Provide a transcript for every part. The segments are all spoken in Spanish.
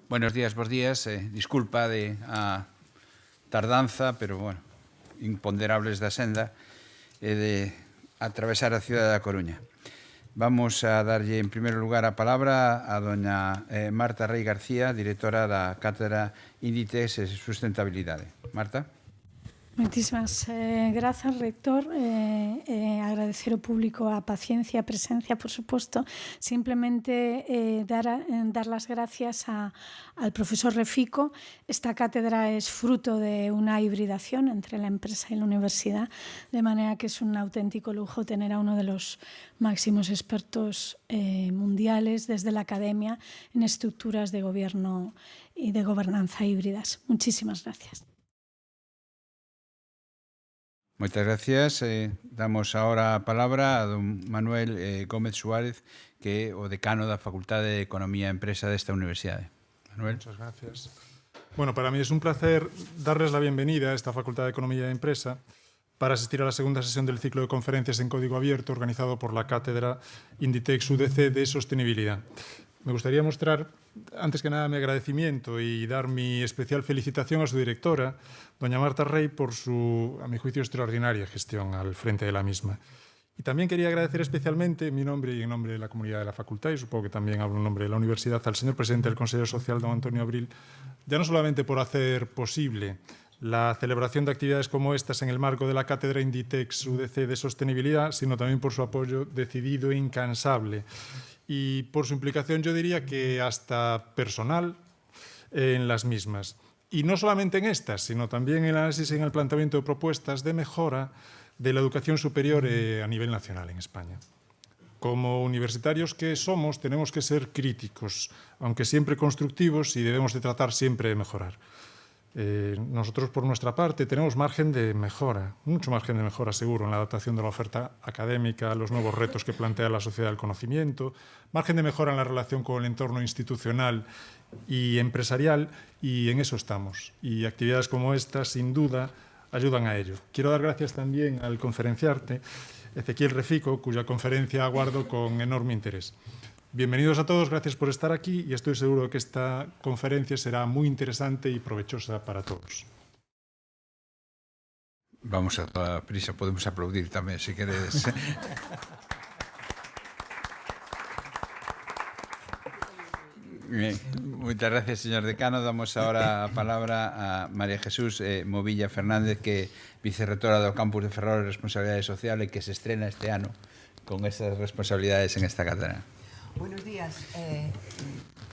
Buenos días, bos días. Disculpa a tardanza, pero, bueno, imponderables da senda de atravesar a cidade da Coruña. Vamos a darlle, en primeiro lugar, a palabra a doña Marta Rey García, directora da Cátedra Índices e Sustentabilidade. Marta. Moitísimas grazas, rector. Agradecer ao público a paciencia e a presencia, por suposto. Simplemente dar las gracias al profesor Refico. Esta cátedra es fruto de una hibridación entre la empresa y la universidad, de manera que es un auténtico lujo tener a uno de los máximos expertos mundiales desde la academia en estructuras de gobierno y de gobernanza híbridas. Muchísimas gracias. Moitas gracias. Damos ahora a palabra a don Manuel Gómez Suárez, que é o decano da Facultade de Economía e Empresa desta universidade. Manuel. Muchas gracias. Bueno, para mí es un placer darles la bienvenida a esta Facultad de Economía y Empresa para asistir a la segunda sesión del ciclo de conferencias en código abierto organizado por la Cátedra Inditex UDC de Sostenibilidad. Me gustaría mostrar, antes que nada, mi agradecimiento y dar mi especial felicitación a su directora, doña Marta Rey, por su, a mi juicio, extraordinaria gestión al frente de la misma. Y también quería agradecer especialmente, en mi nombre y en nombre de la comunidad de la facultad, y supongo que también hablo en nombre de la universidad, al señor presidente del Consejo Social, don Antonio Abril, ya no solamente por hacer posible la celebración de actividades como estas en el marco de la Cátedra Inditex UDC de Sostenibilidad, sino también por su apoyo decidido e incansable. Y por su implicación, yo diría que hasta personal en las mismas. Y no solamente en estas, sino también en el análisis y en el planteamiento de propuestas de mejora de la educación superior a nivel nacional en España. Como universitarios que somos, tenemos que ser críticos, aunque siempre constructivos, y debemos de tratar siempre de mejorar. Nosotros, por nuestra parte, tenemos margen de mejora, mucho margen de mejora seguro en la adaptación de la oferta académica a los nuevos retos que plantea la sociedad del conocimiento, margen de mejora en la relación con el entorno institucional y empresarial, y en eso estamos. Y actividades como esta, sin duda, ayudan a ello. Quiero dar gracias también al conferenciante, Ezequiel Refico, cuya conferencia aguardo con enorme interés. Bienvenidos a todos, gracias por estar aquí y estoy seguro de que esta conferencia será muy interesante y provechosa para todos. Vamos a toda prisa, podemos aplaudir tamén, se queredes. Moitas gracias, señor decano. Damos ahora a palabra a María Jesús Movilla Fernández, que é vicerrectora do Campus de Ferrol de Responsabilidade Social e que se estrena este ano con esas responsabilidades en esta cátedra. Buenos días,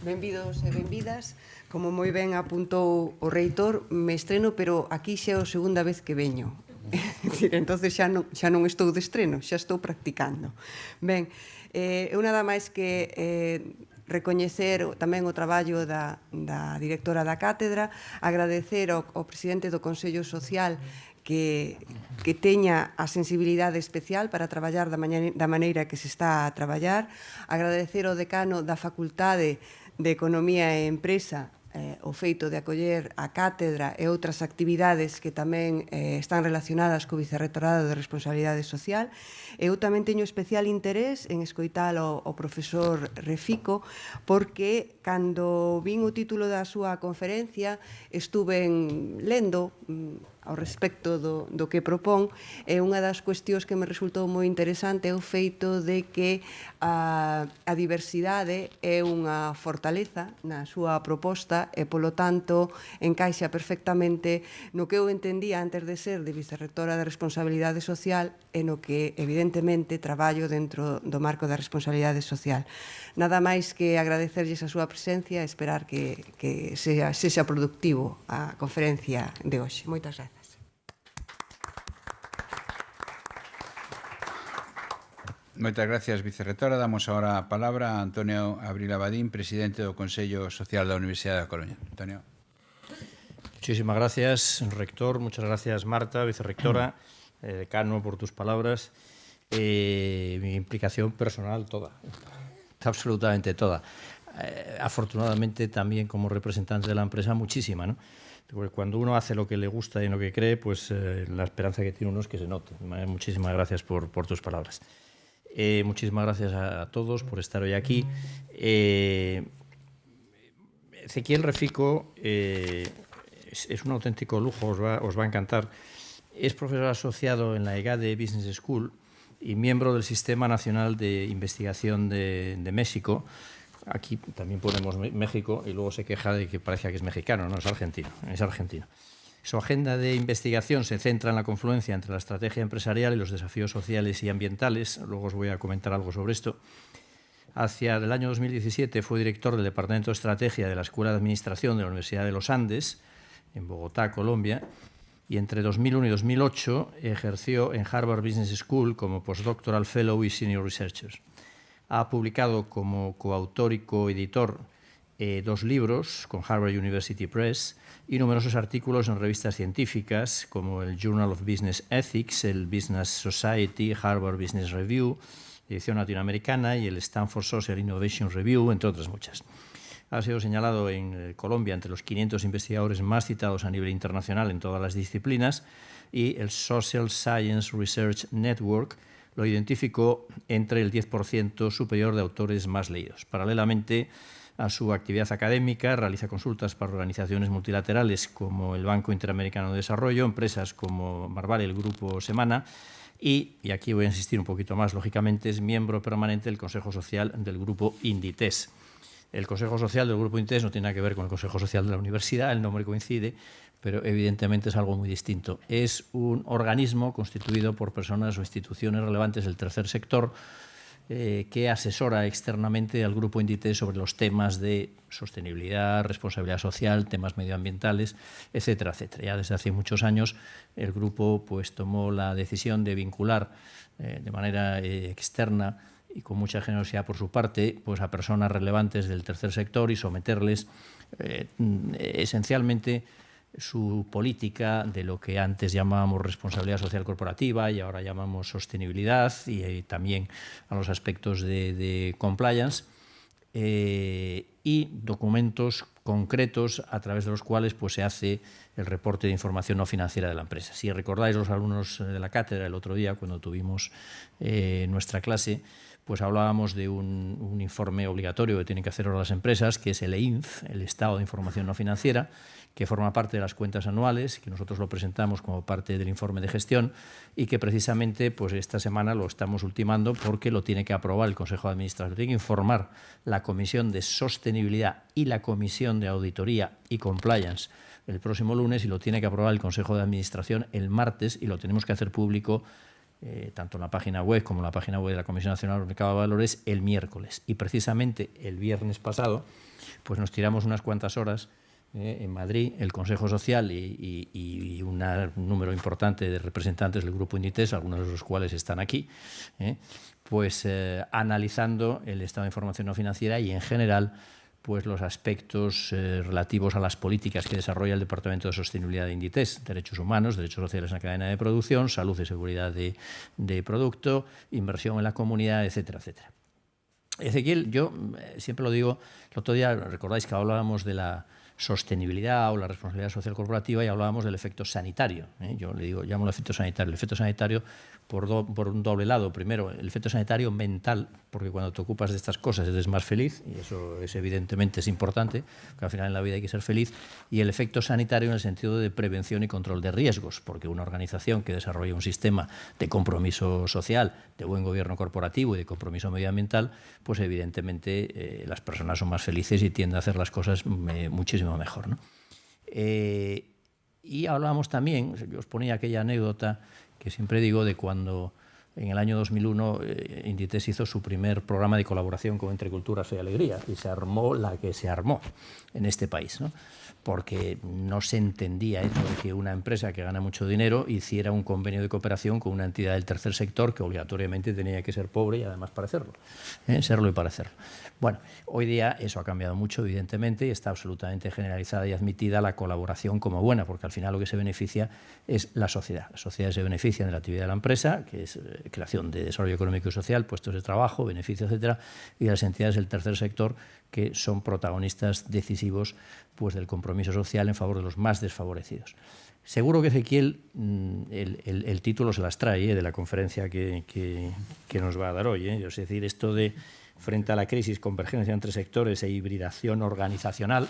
benvidos e benvidas. Como moi ben apuntou o reitor, me estreno, pero aquí xa é a segunda vez que veño. Entonces xa non estou de estreno, xa estou practicando. Ben, eu nada máis que recoñecer tamén o traballo da directora da cátedra, agradecer ao presidente do Consello Social que teña a sensibilidade especial para traballar da maneira que se está a traballar, agradecer ao decano da Facultade de Economía e Empresa o feito de acoller a cátedra e outras actividades que tamén están relacionadas co Vicerrectorado de Responsabilidade Social. Eu tamén teño especial interés en escoitar o profesor Refico, porque cando vin o título da súa conferencia estuve lendo ao respecto do que propón, e unha das cuestións que me resultou moi interesante é o feito de que a diversidade é unha fortaleza na súa proposta e, polo tanto, encaixa perfectamente no que eu entendía antes de ser de vicerrectora de Responsabilidade Social e no que, evidentemente, traballo dentro do marco da responsabilidade social. Nada máis que agradecerlles a súa presencia e esperar que sexa productivo a conferencia de hoxe. Moitas grazas. Moitas gracias, vicerrectora. Damos ahora a palabra a Antonio Abril Abadín, presidente do Consello Social da Universidade da Coruña. Antonio. Muchísimas gracias, rector. Muchas gracias, Marta, vicerrectora, decano, por tus palabras. Mi implicación personal toda, absolutamente toda. Afortunadamente, también como representante de la empresa, muchísima, ¿no? Porque cuando uno hace lo que le gusta y en lo que cree, pues la esperanza que tiene uno es que se note. Muchísimas gracias por tus palabras. Muchísimas gracias a todos por estar hoy aquí. Ezequiel Refico es un auténtico lujo, os va a encantar. Es profesor asociado en la EGADE Business School y miembro del Sistema Nacional de Investigación de México. Aquí también ponemos México y luego se queja de que parece que es mexicano, no, es argentino, es argentino. Su agenda de investigación se centra en la confluencia entre la estrategia empresarial y los desafíos sociales y ambientales. Luego os voy a comentar algo sobre esto. Hacia el año 2017 fue director del Departamento de Estrategia de la Escuela de Administración de la Universidad de los Andes, en Bogotá, Colombia, y entre 2001 y 2008 ejerció en Harvard Business School como postdoctoral fellow y senior researcher. Ha publicado como coautor y coeditor 2 libros con Harvard University Press y numerosos artículos en revistas científicas como el Journal of Business Ethics, el Business Society, Harvard Business Review, edición latinoamericana, y el Stanford Social Innovation Review, entre otras muchas. Ha sido señalado en Colombia entre los 500 investigadores más citados a nivel internacional en todas las disciplinas, y el Social Science Research Network lo identificó entre el 10% superior de autores más leídos. Paralelamente a su actividad académica, realiza consultas para organizaciones multilaterales como el Banco Interamericano de Desarrollo, empresas como Marval, el Grupo Semana, y aquí voy a insistir un poquito más, lógicamente es miembro permanente del Consejo Social del Grupo Inditex. El Consejo Social del Grupo Inditex no tiene nada que ver con el Consejo Social de la Universidad, el nombre coincide, pero evidentemente es algo muy distinto. Es un organismo constituido por personas o instituciones relevantes del tercer sector que asesora externamente al Grupo Inditex sobre los temas de sostenibilidad, responsabilidad social, temas medioambientales, etcétera, etcétera. Ya desde hace muchos años el grupo pues tomó la decisión de vincular de manera externa y con mucha generosidad por su parte pues a personas relevantes del tercer sector y someterles esencialmente su política de lo que antes llamábamos responsabilidad social corporativa y ahora llamamos sostenibilidad, y también a los aspectos de compliance, y documentos concretos a través de los cuales pues, se hace el reporte de información no financiera de la empresa. Si recordáis los alumnos de la cátedra el otro día cuando tuvimos nuestra clase, pues hablábamos de un informe obligatorio que tienen que hacer ahora las empresas, que es el EINF, el Estado de Información No Financiera, que forma parte de las cuentas anuales, que nosotros lo presentamos como parte del informe de gestión y que precisamente pues, esta semana lo estamos ultimando porque lo tiene que aprobar el Consejo de Administración. Tiene que informar la Comisión de Sostenibilidad y la Comisión de Auditoría y Compliance el próximo lunes, y lo tiene que aprobar el Consejo de Administración el martes, y lo tenemos que hacer público tanto en la página web como en la página web de la Comisión Nacional del Mercado de Valores el miércoles. Y precisamente el viernes pasado pues nos tiramos unas cuantas horas en Madrid, el Consejo Social y un número importante de representantes del Grupo Inditex, algunos de los cuales están aquí, pues analizando el estado de información no financiera y en general pues los aspectos relativos a las políticas que desarrolla el Departamento de Sostenibilidad de Inditex: derechos humanos, derechos sociales en la cadena de producción, salud y seguridad de producto, inversión en la comunidad, etcétera, etcétera. Ezequiel, yo siempre lo digo, el otro día recordáis que hablábamos de la sostenibilidad o la responsabilidad social corporativa y hablábamos del efecto sanitario. Yo le digo, llamo el efecto sanitario. El efecto sanitario por un doble lado. Primero, el efecto sanitario mental, porque cuando te ocupas de estas cosas eres más feliz, y eso es evidentemente es importante, porque al final en la vida hay que ser feliz. Y el efecto sanitario en el sentido de prevención y control de riesgos, porque una organización que desarrolla un sistema de compromiso social, de buen gobierno corporativo y de compromiso medioambiental, pues evidentemente las personas son más felices y tienden a hacer las cosas muchísimo mejor, ¿no? Y hablábamos también, yo os ponía aquella anécdota que siempre digo de cuando en el año 2001 Inditex hizo su primer programa de colaboración con Entre Cultura, Fe y Alegría, y se armó la que se armó en este país, ¿no? Porque no se entendía eso de que una empresa que gana mucho dinero hiciera un convenio de cooperación con una entidad del tercer sector que obligatoriamente tenía que ser pobre y además parecerlo, serlo y parecerlo. Bueno, hoy día eso ha cambiado mucho, evidentemente, y está absolutamente generalizada y admitida la colaboración como buena, porque al final lo que se beneficia es la sociedad. Las sociedades se benefician de la actividad de la empresa, que es creación de desarrollo económico y social, puestos de trabajo, beneficios, etcétera, y las entidades del tercer sector, que son protagonistas decisivos pues, del compromiso social en favor de los más desfavorecidos. Seguro que Ezequiel el título se las trae de la conferencia que nos va a dar hoy. Es decir, esto de frente a la crisis, convergencia entre sectores e hibridación organizacional.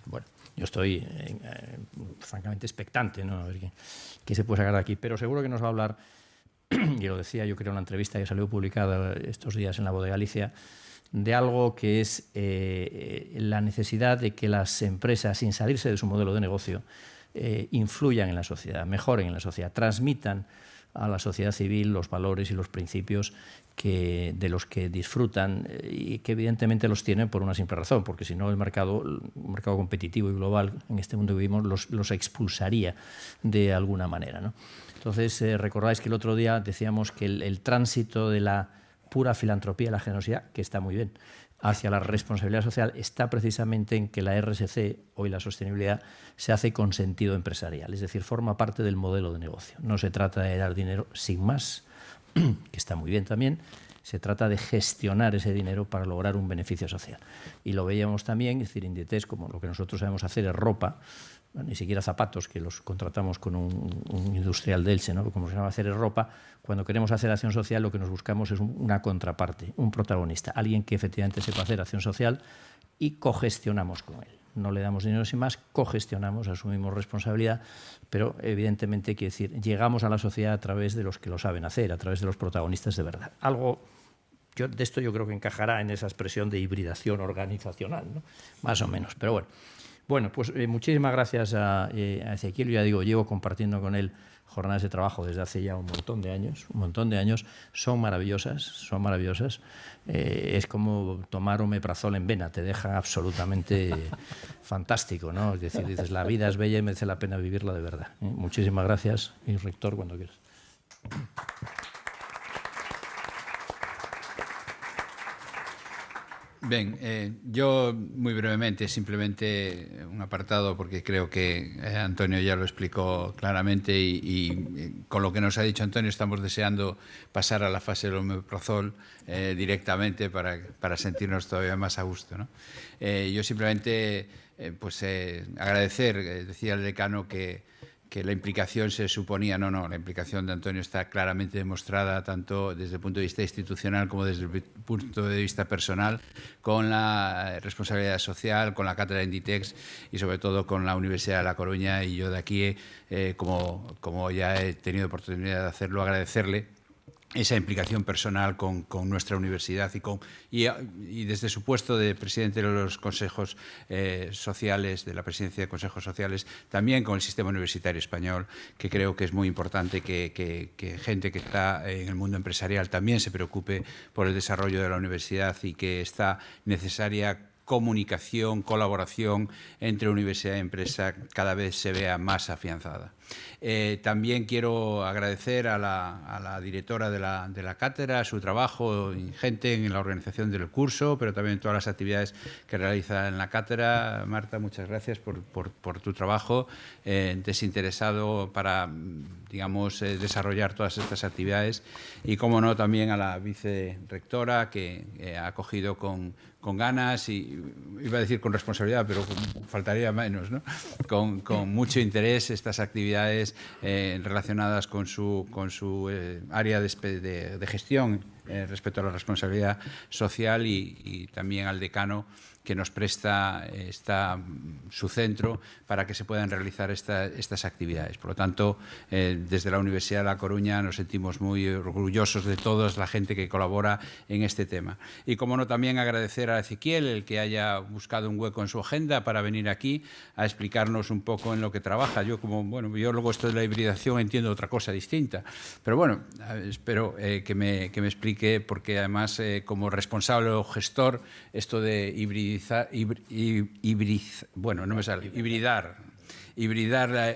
Bueno, yo estoy francamente expectante, ¿no? A ver qué se puede sacar de aquí. Pero seguro que nos va a hablar, y lo decía yo creo en una entrevista que salió publicada estos días en La Voz de Galicia, de algo que es la necesidad de que las empresas, sin salirse de su modelo de negocio, influyan en la sociedad, mejoren en la sociedad, transmitan a la sociedad civil los valores y los principios de los que disfrutan y que evidentemente los tienen por una simple razón, porque si no un mercado competitivo y global en este mundo que vivimos los expulsaría de alguna manera, ¿no? Entonces, recordáis que el otro día decíamos que el tránsito de la pura filantropía y la generosidad, que está muy bien, hacia la responsabilidad social está precisamente en que la RSC, hoy la sostenibilidad, se hace con sentido empresarial, es decir, forma parte del modelo de negocio. No se trata de dar dinero sin más, que está muy bien también, se trata de gestionar ese dinero para lograr un beneficio social. Y lo veíamos también, es decir, Inditex, como lo que nosotros sabemos hacer es ropa, ni siquiera zapatos, que los contratamos con un industrial de Elche, ¿no? Como se llama hacer es ropa. Cuando queremos hacer acción social, lo que nos buscamos es una contraparte, un protagonista, alguien que efectivamente sepa hacer acción social y cogestionamos con él. No le damos dinero sin más, cogestionamos, asumimos responsabilidad, pero evidentemente, quiere decir, llegamos a la sociedad a través de los que lo saben hacer, a través de los protagonistas de verdad. De esto yo creo que encajará en esa expresión de hibridación organizacional, ¿no? Más o menos, pero bueno. Bueno, pues muchísimas gracias a Ezequiel. Yo ya digo, llevo compartiendo con él jornadas de trabajo desde hace ya un montón de años. Son maravillosas. Es como tomar omeprazol en vena, te deja absolutamente fantástico, ¿no? Es decir, dices, la vida es bella y merece la pena vivirla de verdad. Muchísimas gracias, y rector, cuando quieras. Bien, yo muy brevemente, simplemente un apartado, porque creo que Antonio ya lo explicó claramente y con lo que nos ha dicho Antonio estamos deseando pasar a la fase del omeprazol directamente para sentirnos todavía más a gusto, ¿no? Yo simplemente agradecer, decía el decano que la implicación se suponía, la implicación de Antonio está claramente demostrada tanto desde el punto de vista institucional como desde el punto de vista personal, con la responsabilidad social, con la cátedra Inditex y sobre todo con la Universidad de La Coruña. Y yo de aquí, como ya he tenido oportunidad de hacerlo, agradecerle esa implicación personal con nuestra universidad y desde su puesto de presidente de los consejos sociales, de la presidencia de consejos sociales, también con el sistema universitario español, que creo que es muy importante que gente que está en el mundo empresarial también se preocupe por el desarrollo de la universidad y que esta necesaria comunicación, colaboración entre universidad y empresa cada vez se vea más afianzada. También quiero agradecer a la directora de la cátedra su trabajo ingente en la organización del curso, pero también todas las actividades que realiza en la cátedra. Marta, muchas gracias por tu trabajo desinteresado para, digamos, desarrollar todas estas actividades. Y, como no, también a la vicerrectora, que ha acogido con ganas y, iba a decir con responsabilidad, pero faltaría menos, ¿no? Con mucho interés estas actividades relacionadas con su área de gestión respecto a la responsabilidad social y también al decano, que nos presta su centro para que se puedan realizar estas actividades. Por lo tanto, desde la Universidad de La Coruña nos sentimos muy orgullosos de toda la gente que colabora en este tema. Y, como no, también agradecer a Ezequiel el que haya buscado un hueco en su agenda para venir aquí a explicarnos un poco en lo que trabaja. Yo luego esto de la hibridación entiendo otra cosa distinta, pero bueno, espero que me explique, porque además como responsable o gestor, esto de hibridar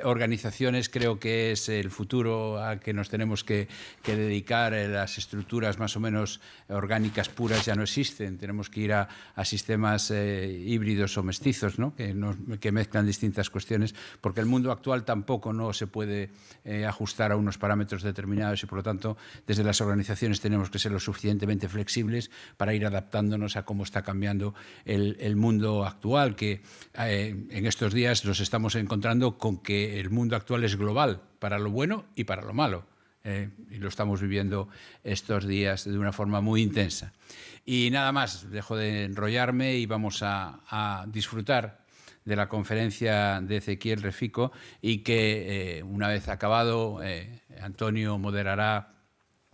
organizaciones creo que es el futuro al que nos tenemos que dedicar. Las estructuras más o menos orgánicas puras ya no existen, tenemos que ir a sistemas híbridos o mestizos, ¿no? que mezclan distintas cuestiones, porque el mundo actual tampoco no se puede ajustar a unos parámetros determinados y, por lo tanto, desde las organizaciones tenemos que ser lo suficientemente flexibles para ir adaptándonos a cómo está cambiando el mundo actual, que en estos días nos estamos encontrando con que el mundo actual es global, para lo bueno y para lo malo. y lo estamos viviendo estos días de una forma muy intensa. Y nada más, dejo de enrollarme y vamos a disfrutar de la conferencia de Ezequiel Refico y que una vez acabado Antonio moderará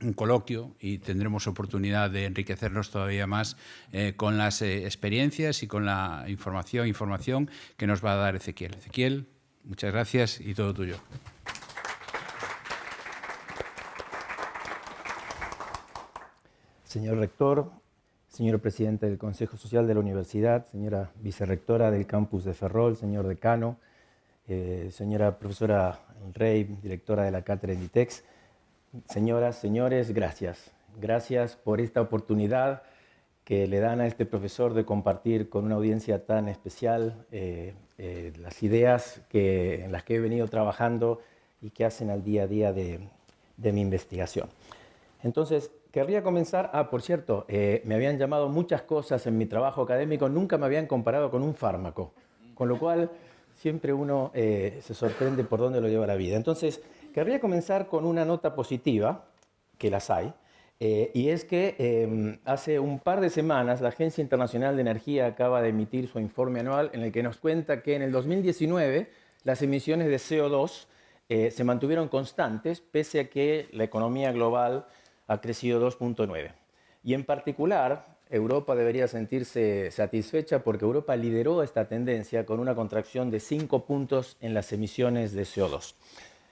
un coloquio y tendremos oportunidad de enriquecernos todavía más con las experiencias y con la información que nos va a dar Ezequiel. Ezequiel, muchas gracias y todo tuyo. Señor rector, señor presidente del Consejo Social de la Universidad, señora vicerrectora del campus de Ferrol, señor decano, señora profesora Rey, directora de la cátedra Inditex, señoras, señores, gracias. Gracias por esta oportunidad que le dan a este profesor de compartir con una audiencia tan especial las ideas en las que he venido trabajando y que hacen al día a día de mi investigación. Entonces, querría comenzar, por cierto, me habían llamado muchas cosas en mi trabajo académico, nunca me habían comparado con un fármaco, con lo cual siempre uno se sorprende por dónde lo lleva la vida. Entonces, querría comenzar con una nota positiva, que las hay, y es que hace un par de semanas la Agencia Internacional de Energía acaba de emitir su informe anual en el que nos cuenta que en el 2019 las emisiones de CO2 se mantuvieron constantes pese a que la economía global ha crecido 2.9. Y en particular, Europa debería sentirse satisfecha porque Europa lideró esta tendencia con una contracción de 5 puntos en las emisiones de CO2.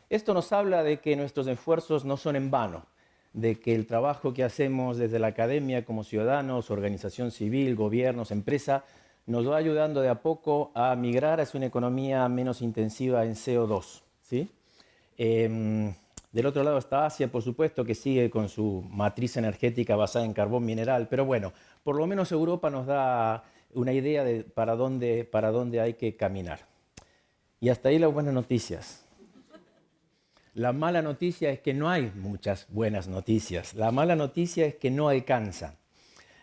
Esto nos habla de que nuestros esfuerzos no son en vano, de que el trabajo que hacemos desde la academia como ciudadanos, organización civil, gobiernos, empresa, nos va ayudando de a poco a migrar hacia una economía menos intensiva en CO2, ¿sí? Del otro lado está Asia, por supuesto, que sigue con su matriz energética basada en carbón mineral, pero bueno, por lo menos Europa nos da una idea de para dónde hay que caminar. Y hasta ahí las buenas noticias. La mala noticia es que no hay muchas buenas noticias. La mala noticia es que no alcanza.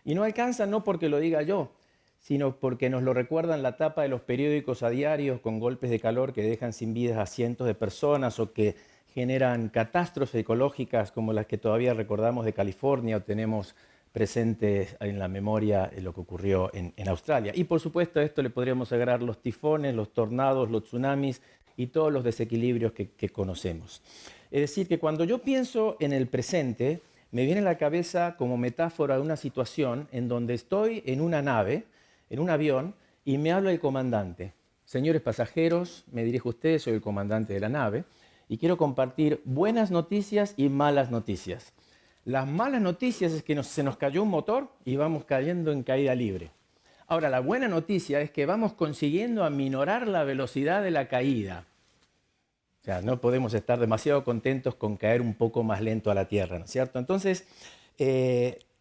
Y no alcanza no porque lo diga yo, sino porque nos lo recuerdan la tapa de los periódicos a diario con golpes de calor que dejan sin vidas a cientos de personas o que generan catástrofes ecológicas como las que todavía recordamos de California o tenemos presentes en la memoria lo que ocurrió en Australia. Y por supuesto a esto le podríamos agregar los tifones, los tornados, los tsunamis y todos los desequilibrios que conocemos. Es decir, que cuando yo pienso en el presente, me viene a la cabeza como metáfora de una situación en donde estoy en una nave, en un avión, y me habla el comandante. Señores pasajeros, me dirijo a ustedes, soy el comandante de la nave, y quiero compartir buenas noticias y malas noticias. Las malas noticias es que se nos cayó un motor y vamos cayendo en caída libre. Ahora, la buena noticia es que vamos consiguiendo aminorar la velocidad de la caída. O sea, no podemos estar demasiado contentos con caer un poco más lento a la tierra, ¿no es cierto? Entonces,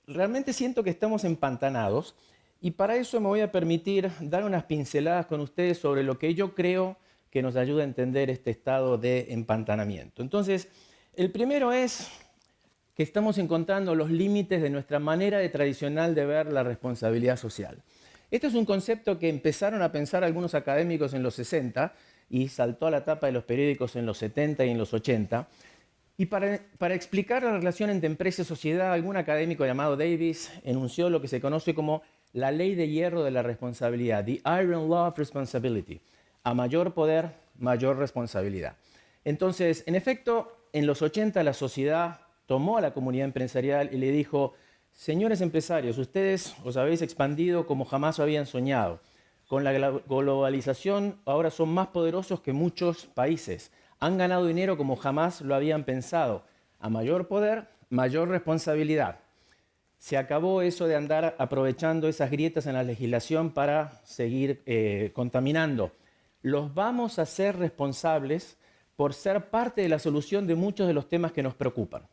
realmente siento que estamos empantanados y para eso me voy a permitir dar unas pinceladas con ustedes sobre lo que yo creo que nos ayuda a entender este estado de empantanamiento. Entonces, el primero es que estamos encontrando los límites de nuestra manera tradicional de ver la responsabilidad social. Este es un concepto que empezaron a pensar algunos académicos en los 60 y saltó a la tapa de los periódicos en los 70 y en los 80. Y para explicar la relación entre empresa y sociedad, algún académico llamado Davis enunció lo que se conoce como la ley de hierro de la responsabilidad, the Iron Law of Responsibility. A mayor poder, mayor responsabilidad. Entonces, en efecto, en los 80 la sociedad tomó a la comunidad empresarial y le dijo, señores empresarios, ustedes os habéis expandido como jamás habían soñado. Con la globalización ahora son más poderosos que muchos países. Han ganado dinero como jamás lo habían pensado. A mayor poder, mayor responsabilidad. Se acabó eso de andar aprovechando esas grietas en la legislación para seguir contaminando. Los vamos a hacer responsables por ser parte de la solución de muchos de los temas que nos preocupan.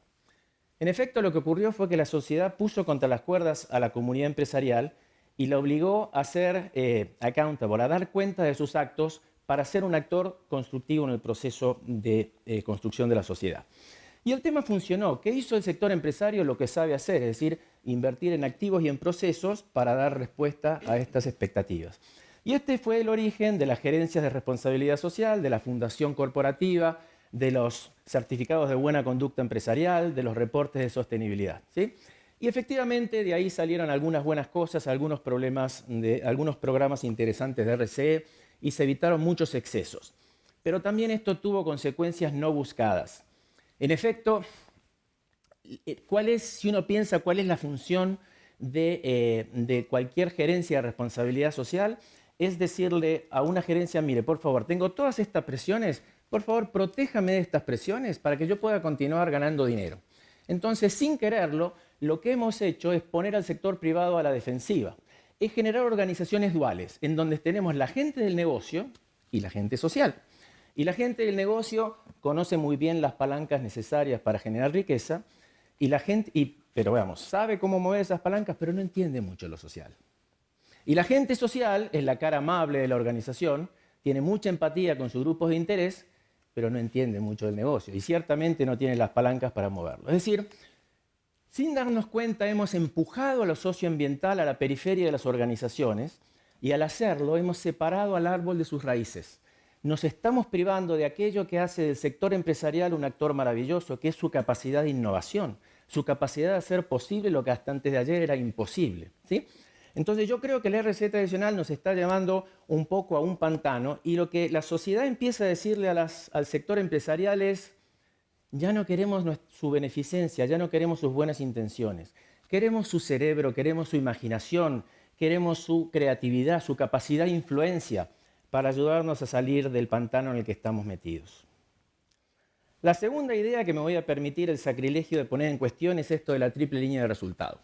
En efecto, lo que ocurrió fue que la sociedad puso contra las cuerdas a la comunidad empresarial y la obligó a ser accountable, a dar cuenta de sus actos para ser un actor constructivo en el proceso de construcción de la sociedad. Y el tema funcionó. ¿Qué hizo el sector empresario? Lo que sabe hacer, es decir, invertir en activos y en procesos para dar respuesta a estas expectativas. Y este fue el origen de las gerencias de responsabilidad social, de la fundación corporativa, de los certificados de buena conducta empresarial, de los reportes de sostenibilidad, ¿sí? Y efectivamente de ahí salieron algunas buenas cosas, algunos programas interesantes de RCE y se evitaron muchos excesos. Pero también esto tuvo consecuencias no buscadas. En efecto, si uno piensa cuál es la función de cualquier gerencia de responsabilidad social, es decirle a una gerencia, mire, por favor, tengo todas estas presiones, por favor, protéjame de estas presiones para que yo pueda continuar ganando dinero. Entonces, sin quererlo, lo que hemos hecho es poner al sector privado a la defensiva. Es generar organizaciones duales, en donde tenemos la gente del negocio y la gente social. Y la gente del negocio conoce muy bien las palancas necesarias para generar riqueza, pero veamos, sabe cómo mover esas palancas, pero no entiende mucho lo social. Y la gente social es la cara amable de la organización, tiene mucha empatía con sus grupos de interés, pero no entiende mucho del negocio y ciertamente no tiene las palancas para moverlo. Es decir, sin darnos cuenta hemos empujado a lo socioambiental a la periferia de las organizaciones y al hacerlo hemos separado al árbol de sus raíces. Nos estamos privando de aquello que hace del sector empresarial un actor maravilloso, que es su capacidad de innovación, su capacidad de hacer posible lo que hasta antes de ayer era imposible, ¿sí? Entonces yo creo que el RCE tradicional nos está llevando un poco a un pantano y lo que la sociedad empieza a decirle al sector empresarial es: ya no queremos su beneficencia, ya no queremos sus buenas intenciones, queremos su cerebro, queremos su imaginación, queremos su creatividad, su capacidad de influencia para ayudarnos a salir del pantano en el que estamos metidos. La segunda idea que me voy a permitir el sacrilegio de poner en cuestión es esto de la triple línea de resultado.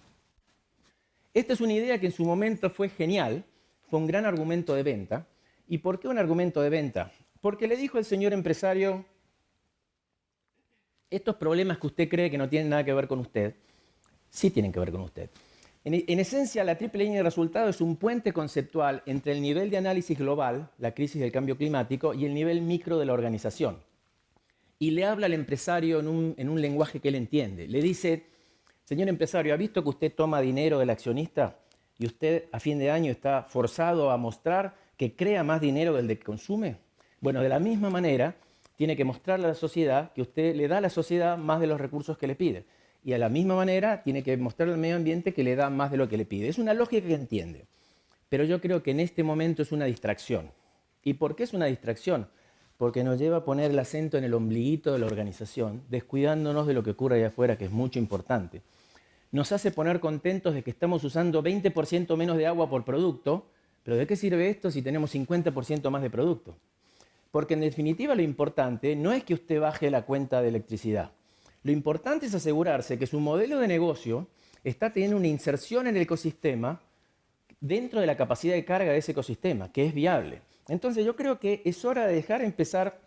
Esta es una idea que en su momento fue genial, fue un gran argumento de venta. ¿Y por qué un argumento de venta? Porque le dijo el señor empresario: estos problemas que usted cree que no tienen nada que ver con usted, sí tienen que ver con usted. En esencia, la triple línea de resultado es un puente conceptual entre el nivel de análisis global, la crisis del cambio climático, y el nivel micro de la organización. Y le habla al empresario en un lenguaje que él entiende. Le dice: señor empresario, ¿ha visto que usted toma dinero del accionista y usted a fin de año está forzado a mostrar que crea más dinero del que consume? Bueno, de la misma manera, tiene que mostrarle a la sociedad que usted le da a la sociedad más de los recursos que le pide. Y a la misma manera, tiene que mostrarle al medio ambiente que le da más de lo que le pide. Es una lógica que entiende. Pero yo creo que en este momento es una distracción. ¿Y por qué es una distracción? Porque nos lleva a poner el acento en el ombliguito de la organización, descuidándonos de lo que ocurre allá afuera, que es mucho importante. Nos hace poner contentos de que estamos usando 20% menos de agua por producto, pero ¿de qué sirve esto si tenemos 50% más de producto? Porque en definitiva lo importante no es que usted baje la cuenta de electricidad. Lo importante es asegurarse que su modelo de negocio está teniendo una inserción en el ecosistema dentro de la capacidad de carga de ese ecosistema, que es viable. Entonces yo creo que es hora de empezar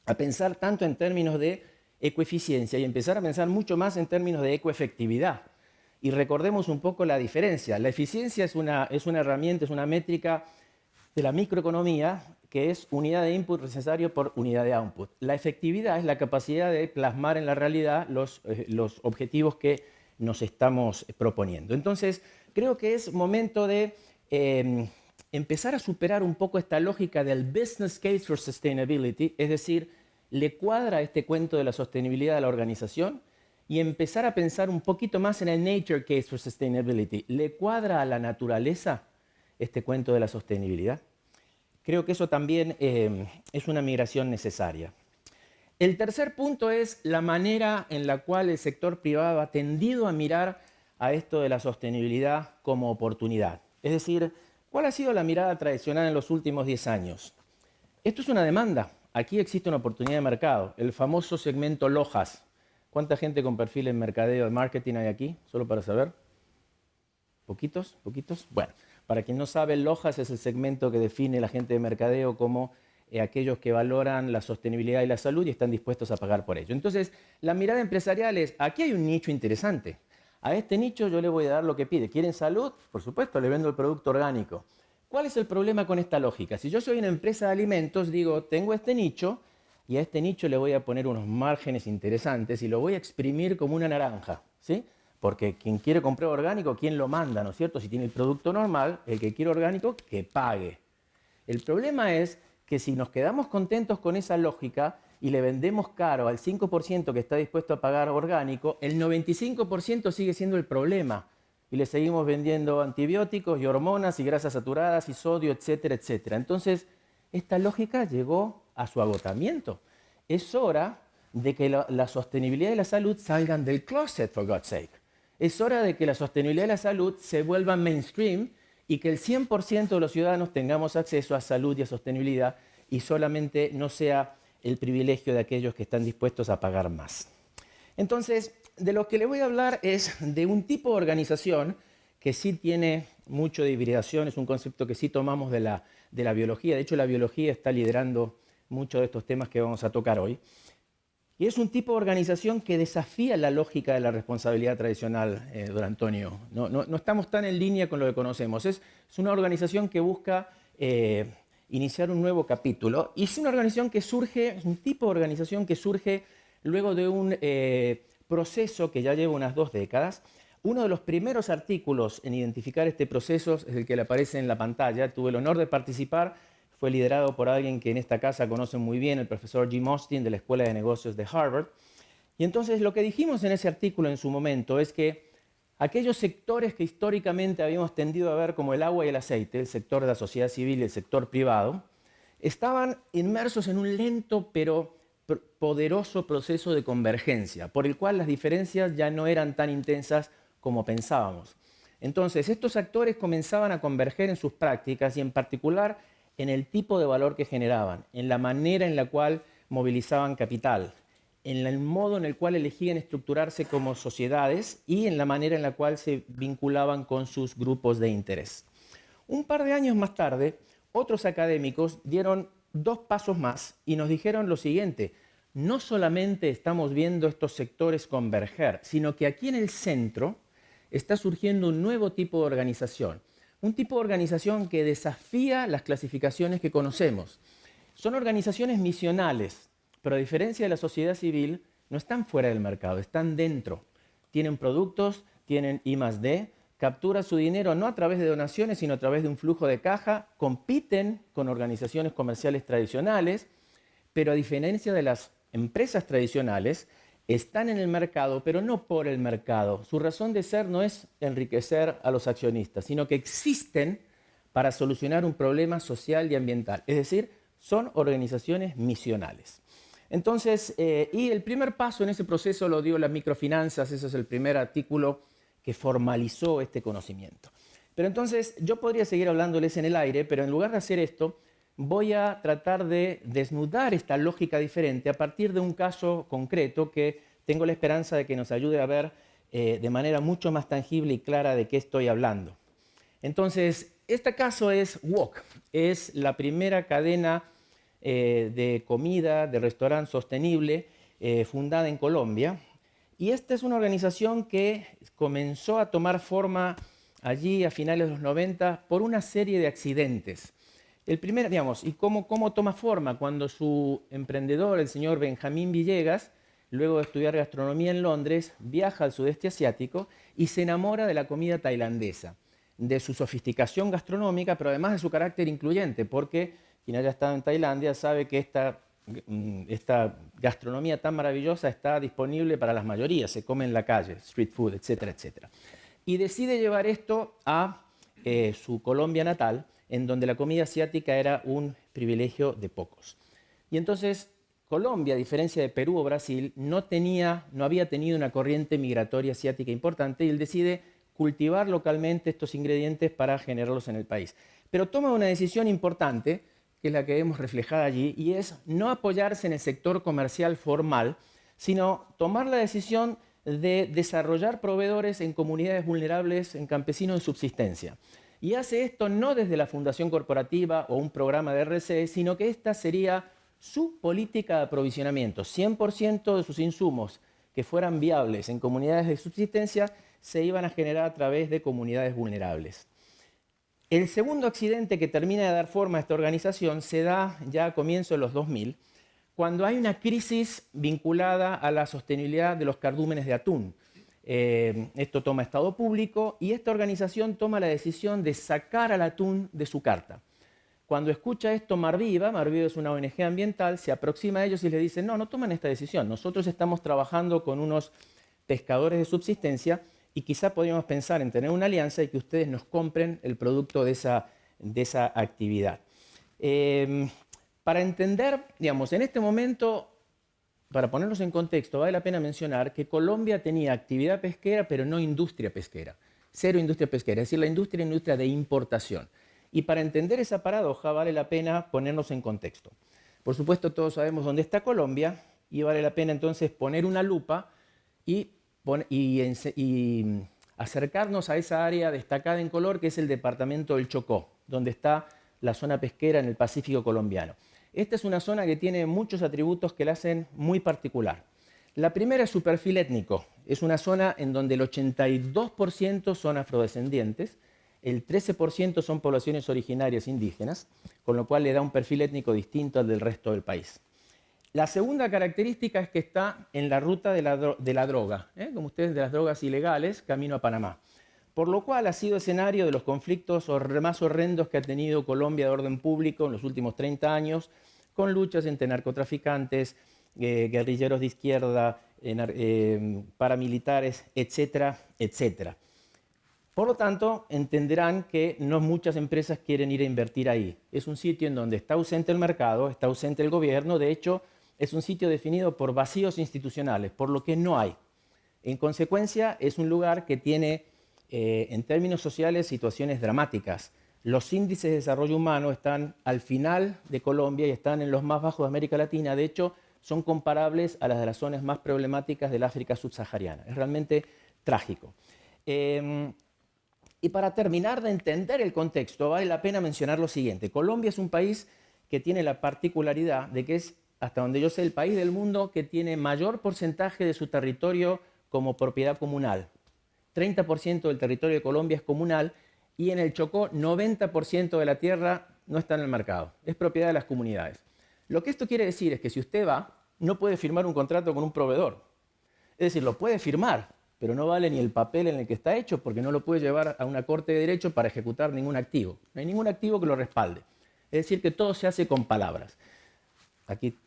a pensar tanto en términos de ecoeficiencia y empezar a pensar mucho más en términos de ecoefectividad. Y recordemos un poco la diferencia. La eficiencia es una herramienta, es una métrica de la microeconomía, que es unidad de input necesario por unidad de output. La efectividad es la capacidad de plasmar en la realidad los objetivos que nos estamos proponiendo. Entonces, creo que es momento de empezar a superar un poco esta lógica del business case for sustainability, es decir, le cuadra este cuento de la sostenibilidad a la organización y empezar a pensar un poquito más en el nature case for sustainability. ¿Le cuadra a la naturaleza este cuento de la sostenibilidad? Creo que eso también es una migración necesaria. El tercer punto es la manera en la cual el sector privado ha tendido a mirar a esto de la sostenibilidad como oportunidad. Es decir, ¿cuál ha sido la mirada tradicional en los últimos 10 años? Esto es una demanda. Aquí existe una oportunidad de mercado. El famoso segmento Lojas. ¿Cuánta gente con perfil en mercadeo, de marketing hay aquí? Solo para saber. ¿Poquitos? ¿Poquitos? Bueno, para quien no sabe, Lojas es el segmento que define la gente de mercadeo como aquellos que valoran la sostenibilidad y la salud y están dispuestos a pagar por ello. Entonces, la mirada empresarial es, aquí hay un nicho interesante. A este nicho yo le voy a dar lo que pide. ¿Quieren salud? Por supuesto, le vendo el producto orgánico. ¿Cuál es el problema con esta lógica? Si yo soy una empresa de alimentos, digo, tengo este nicho y a este nicho le voy a poner unos márgenes interesantes y lo voy a exprimir como una naranja, ¿sí? Porque quien quiere comprar orgánico, ¿quién lo manda, no es cierto? Si tiene el producto normal, el que quiere orgánico, que pague. El problema es que si nos quedamos contentos con esa lógica, y le vendemos caro al 5% que está dispuesto a pagar orgánico, el 95% sigue siendo el problema. Y le seguimos vendiendo antibióticos y hormonas y grasas saturadas y sodio, etcétera, etcétera. Entonces, esta lógica llegó a su agotamiento. Es hora de que la sostenibilidad y la salud salgan del closet, for God's sake. Es hora de que la sostenibilidad y la salud se vuelvan mainstream y que el 100% de los ciudadanos tengamos acceso a salud y a sostenibilidad y solamente no sea el privilegio de aquellos que están dispuestos a pagar más. Entonces, de lo que le voy a hablar es de un tipo de organización que sí tiene mucho de hibridación, es un concepto que sí tomamos de la biología. De hecho, la biología está liderando muchos de estos temas que vamos a tocar hoy. Y es un tipo de organización que desafía la lógica de la responsabilidad tradicional, don Antonio. No estamos tan en línea con lo que conocemos. Es una organización que busca iniciar un nuevo capítulo. Y es una organización que surge, es un tipo de organización que surge luego de un proceso que ya lleva unas 2 décadas. Uno de los primeros artículos en identificar este proceso es el que le aparece en la pantalla. Tuve el honor de participar. Fue liderado por alguien que en esta casa conocen muy bien, el profesor Jim Austin de la Escuela de Negocios de Harvard. Y entonces lo que dijimos en ese artículo en su momento es que aquellos sectores que históricamente habíamos tendido a ver como el agua y el aceite, el sector de la sociedad civil y el sector privado, estaban inmersos en un lento pero poderoso proceso de convergencia, por el cual las diferencias ya no eran tan intensas como pensábamos. Entonces, estos actores comenzaban a converger en sus prácticas y en particular en el tipo de valor que generaban, en la manera en la cual movilizaban capital, en el modo en el cual elegían estructurarse como sociedades y en la manera en la cual se vinculaban con sus grupos de interés. Un par de años más tarde, otros académicos dieron 2 pasos más y nos dijeron lo siguiente: no solamente estamos viendo estos sectores converger, sino que aquí en el centro está surgiendo un nuevo tipo de organización. Un tipo de organización que desafía las clasificaciones que conocemos. Son organizaciones misionales, pero a diferencia de la sociedad civil, no están fuera del mercado, están dentro. Tienen productos, tienen I+D, capturan su dinero no a través de donaciones, sino a través de un flujo de caja, compiten con organizaciones comerciales tradicionales, pero a diferencia de las empresas tradicionales, están en el mercado, pero no por el mercado. Su razón de ser no es enriquecer a los accionistas, sino que existen para solucionar un problema social y ambiental. Es decir, son organizaciones misionales. Entonces, y el primer paso en ese proceso lo dio las microfinanzas. Ese es el primer artículo que formalizó este conocimiento. Pero entonces, yo podría seguir hablándoles en el aire, pero en lugar de hacer esto, voy a tratar de desnudar esta lógica diferente a partir de un caso concreto que tengo la esperanza de que nos ayude a ver de manera mucho más tangible y clara de qué estoy hablando. Entonces, este caso es Wok. Es la primera cadena de comida, de restaurante sostenible fundada en Colombia. Y esta es una organización que comenzó a tomar forma allí a finales de los 90 por una serie de accidentes. El primer, digamos, ¿y cómo toma forma? Cuando su emprendedor, el señor Benjamín Villegas, luego de estudiar gastronomía en Londres, viaja al sudeste asiático y se enamora de la comida tailandesa, de su sofisticación gastronómica, pero además de su carácter incluyente, porque quien haya estado en Tailandia sabe que esta gastronomía tan maravillosa está disponible para las mayorías, se come en la calle, street food, etcétera, etcétera. Y decide llevar esto a su Colombia natal, en donde la comida asiática era un privilegio de pocos. Y entonces Colombia, a diferencia de Perú o Brasil, no había tenido una corriente migratoria asiática importante y él decide cultivar localmente estos ingredientes para generarlos en el país. Pero toma una decisión importante, que es la que vemos reflejada allí, y es no apoyarse en el sector comercial formal, sino tomar la decisión de desarrollar proveedores en comunidades vulnerables, en campesinos de subsistencia. Y hace esto no desde la fundación corporativa o un programa de RCE, sino que esta sería su política de aprovisionamiento. 100% de sus insumos que fueran viables en comunidades de subsistencia se iban a generar a través de comunidades vulnerables. El segundo accidente que termina de dar forma a esta organización se da ya a comienzos de los 2000, cuando hay una crisis vinculada a la sostenibilidad de los cardúmenes de atún. Esto toma estado público y esta organización toma la decisión de sacar al atún de su carta. Cuando escucha esto Marviva es una ONG ambiental, se aproxima a ellos y les dice, no, no tomen esta decisión, nosotros estamos trabajando con unos pescadores de subsistencia y quizá podríamos pensar en tener una alianza y que ustedes nos compren el producto de esa actividad. Para entender, digamos, en este momento, para ponernos en contexto, vale la pena mencionar que Colombia tenía actividad pesquera, pero no industria pesquera. Cero industria pesquera, es decir, la industria de importación. Y para entender esa paradoja vale la pena ponernos en contexto. Por supuesto, todos sabemos dónde está Colombia y vale la pena entonces poner una lupa y acercarnos a esa área destacada en color que es el departamento del Chocó, donde está la zona pesquera en el Pacífico colombiano. Esta es una zona que tiene muchos atributos que la hacen muy particular. La primera es su perfil étnico. Es una zona en donde el 82% son afrodescendientes, el 13% son poblaciones originarias indígenas, con lo cual le da un perfil étnico distinto al del resto del país. La segunda característica es que está en la ruta de la droga, como ustedes, de las drogas ilegales, camino a Panamá. Por lo cual ha sido escenario de los conflictos más horrendos que ha tenido Colombia de orden público en los últimos 30 años, con luchas entre narcotraficantes, guerrilleros de izquierda, paramilitares, etcétera, etcétera. Por lo tanto, entenderán que no muchas empresas quieren ir a invertir ahí. Es un sitio en donde está ausente el mercado, está ausente el gobierno, de hecho, es un sitio definido por vacíos institucionales, por lo que no hay. En consecuencia, es un lugar que tiene, en términos sociales, situaciones dramáticas. Los índices de desarrollo humano están al final de Colombia y están en los más bajos de América Latina. De hecho, son comparables a las de las zonas más problemáticas del África subsahariana. Es realmente trágico. Y para terminar de entender el contexto, vale la pena mencionar lo siguiente. Colombia es un país que tiene la particularidad de que es, hasta donde yo sé, el país del mundo que tiene mayor porcentaje de su territorio como propiedad comunal. 30% del territorio de Colombia es comunal y en el Chocó 90% de la tierra no está en el mercado, es propiedad de las comunidades. Lo que esto quiere decir es que si usted va, no puede firmar un contrato con un proveedor. Es decir, lo puede firmar, pero no vale ni el papel en el que está hecho porque no lo puede llevar a una corte de derecho para ejecutar ningún activo. No hay ningún activo que lo respalde. Es decir, que todo se hace con palabras. Aquí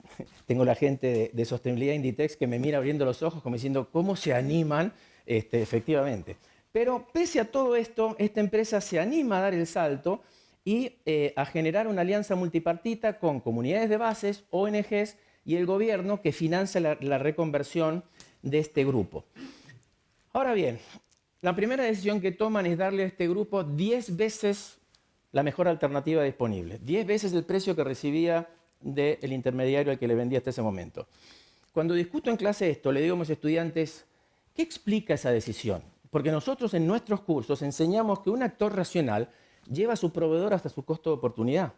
tengo la gente de sostenibilidad Inditex que me mira abriendo los ojos como diciendo cómo se animan efectivamente. Pero pese a todo esto, esta empresa se anima a dar el salto y a generar una alianza multipartita con comunidades de bases, ONGs y el gobierno que financia la reconversión de este grupo. Ahora bien, la primera decisión que toman es darle a este grupo 10 veces la mejor alternativa disponible, 10 veces el precio que recibía del intermediario al que le vendía hasta ese momento. Cuando discuto en clase esto, le digo a mis estudiantes, ¿qué explica esa decisión? Porque nosotros en nuestros cursos enseñamos que un actor racional lleva a su proveedor hasta su costo de oportunidad.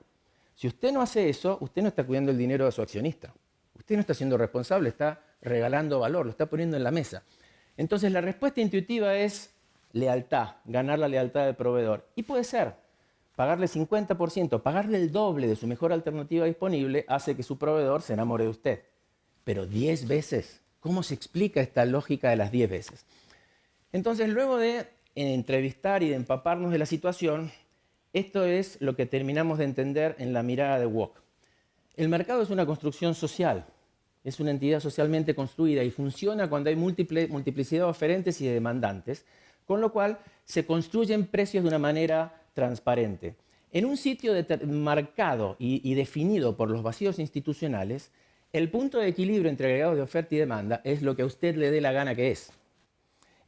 Si usted no hace eso, usted no está cuidando el dinero de su accionista. Usted no está siendo responsable, está regalando valor, lo está poniendo en la mesa. Entonces la respuesta intuitiva es lealtad, ganar la lealtad del proveedor. Y puede ser, pagarle 50%, pagarle el doble de su mejor alternativa disponible hace que su proveedor se enamore de usted. Pero 10 veces, ¿cómo se explica esta lógica de las 10 veces? Entonces, luego de entrevistar y de empaparnos de la situación, esto es lo que terminamos de entender en la mirada de Wok. El mercado es una construcción social, es una entidad socialmente construida y funciona cuando hay multiplicidad de oferentes y de demandantes, con lo cual se construyen precios de una manera transparente. En un sitio marcado y definido por los vacíos institucionales, el punto de equilibrio entre agregados de oferta y demanda es lo que a usted le dé la gana que es.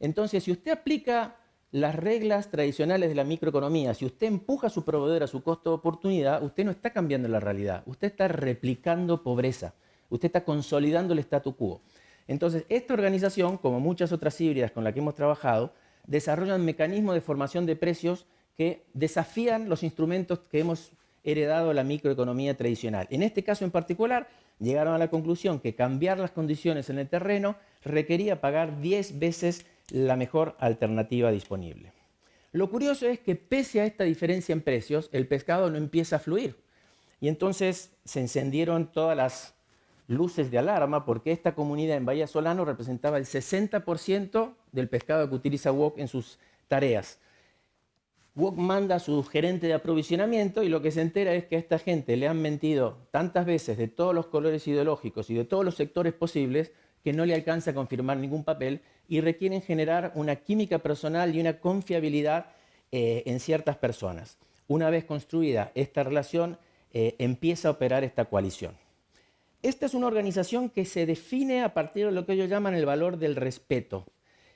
Entonces, si usted aplica las reglas tradicionales de la microeconomía, si usted empuja a su proveedor a su costo de oportunidad, usted no está cambiando la realidad, usted está replicando pobreza, usted está consolidando el statu quo. Entonces, esta organización, como muchas otras híbridas con las que hemos trabajado, desarrollan mecanismos de formación de precios que desafían los instrumentos que hemos heredado de la microeconomía tradicional. En este caso en particular, llegaron a la conclusión que cambiar las condiciones en el terreno requería pagar 10 veces la mejor alternativa disponible. Lo curioso es que pese a esta diferencia en precios, el pescado no empieza a fluir. Y entonces se encendieron todas las luces de alarma porque esta comunidad en Bahía Solano representaba el 60% del pescado que utiliza Wok en sus tareas. Wok manda a su gerente de aprovisionamiento y lo que se entera es que a esta gente le han mentido tantas veces de todos los colores ideológicos y de todos los sectores posibles que no le alcanza a confirmar ningún papel y requieren generar una química personal y una confiabilidad en ciertas personas. Una vez construida esta relación, empieza a operar esta coalición. Esta es una organización que se define a partir de lo que ellos llaman el valor del respeto.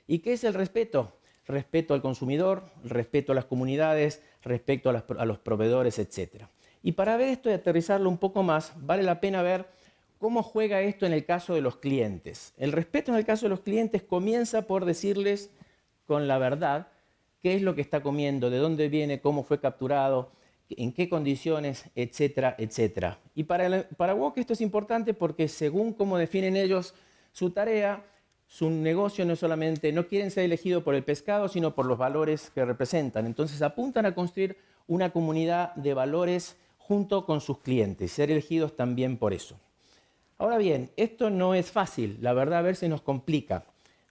¿Y qué es el respeto? Respeto al consumidor, respeto a las comunidades, respeto a los proveedores, etc. Y para ver esto y aterrizarlo un poco más, vale la pena ver cómo juega esto en el caso de los clientes. El respeto en el caso de los clientes comienza por decirles con la verdad qué es lo que está comiendo, de dónde viene, cómo fue capturado, en qué condiciones, etcétera, etcétera. Y para Wok esto es importante porque según cómo definen ellos su tarea, su negocio no solamente, no quieren ser elegidos por el pescado, sino por los valores que representan. Entonces apuntan a construir una comunidad de valores junto con sus clientes, ser elegidos también por eso. Ahora bien, esto no es fácil, la verdad a veces nos complica.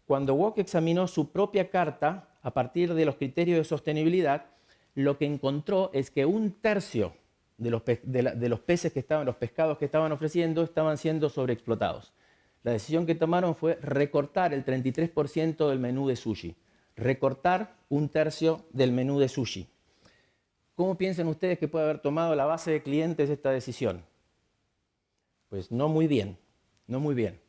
Cuando Wok examinó su propia carta, a partir de los criterios de sostenibilidad, lo que encontró es que un tercio de los peces que estaban, los pescados que estaban ofreciendo, estaban siendo sobreexplotados. La decisión que tomaron fue recortar el 33% del menú de sushi. Recortar un tercio del menú de sushi. ¿Cómo piensan ustedes que puede haber tomado la base de clientes esta decisión? Pues no muy bien, no muy bien.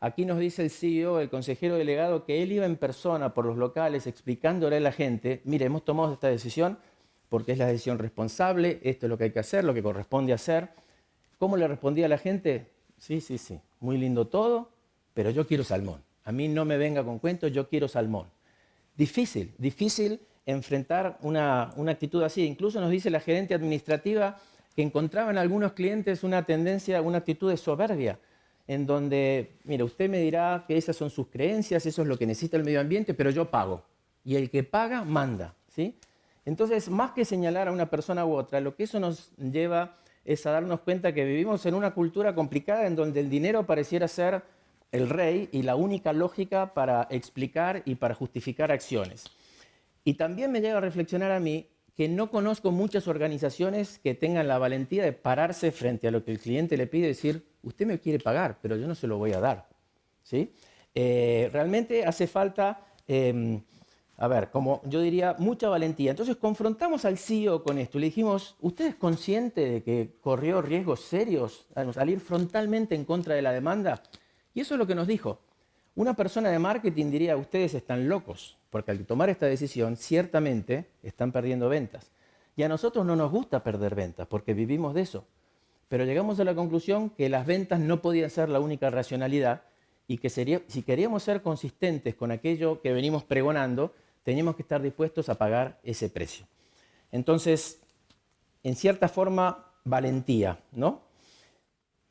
Aquí nos dice el CEO, el consejero delegado, que él iba en persona por los locales explicándole a la gente, mire, hemos tomado esta decisión porque es la decisión responsable, esto es lo que hay que hacer, lo que corresponde hacer. ¿Cómo le respondía a la gente? Sí, sí, sí, muy lindo todo, pero yo quiero salmón. A mí no me venga con cuentos, yo quiero salmón. Difícil, difícil enfrentar una actitud así. Incluso nos dice la gerente administrativa que encontraba en algunos clientes una tendencia, una actitud de soberbia, en donde, mire, usted me dirá que esas son sus creencias, eso es lo que necesita el medio ambiente, pero yo pago. Y el que paga, manda, ¿sí? Entonces, más que señalar a una persona u otra, lo que eso nos lleva es a darnos cuenta que vivimos en una cultura complicada en donde el dinero pareciera ser el rey y la única lógica para explicar y para justificar acciones. Y también me llega a reflexionar a mí que no conozco muchas organizaciones que tengan la valentía de pararse frente a lo que el cliente le pide y decir, usted me quiere pagar, pero yo no se lo voy a dar, ¿sí? Realmente hace falta, como yo diría, mucha valentía. Entonces confrontamos al CEO con esto. Le dijimos, ¿usted es consciente de que corrió riesgos serios al salir frontalmente en contra de la demanda? Y eso es lo que nos dijo. Una persona de marketing diría, ustedes están locos, porque al tomar esta decisión, ciertamente están perdiendo ventas. Y a nosotros no nos gusta perder ventas, porque vivimos de eso. Pero llegamos a la conclusión que las ventas no podían ser la única racionalidad y que si queríamos ser consistentes con aquello que venimos pregonando, teníamos que estar dispuestos a pagar ese precio. Entonces, en cierta forma, valentía, ¿no?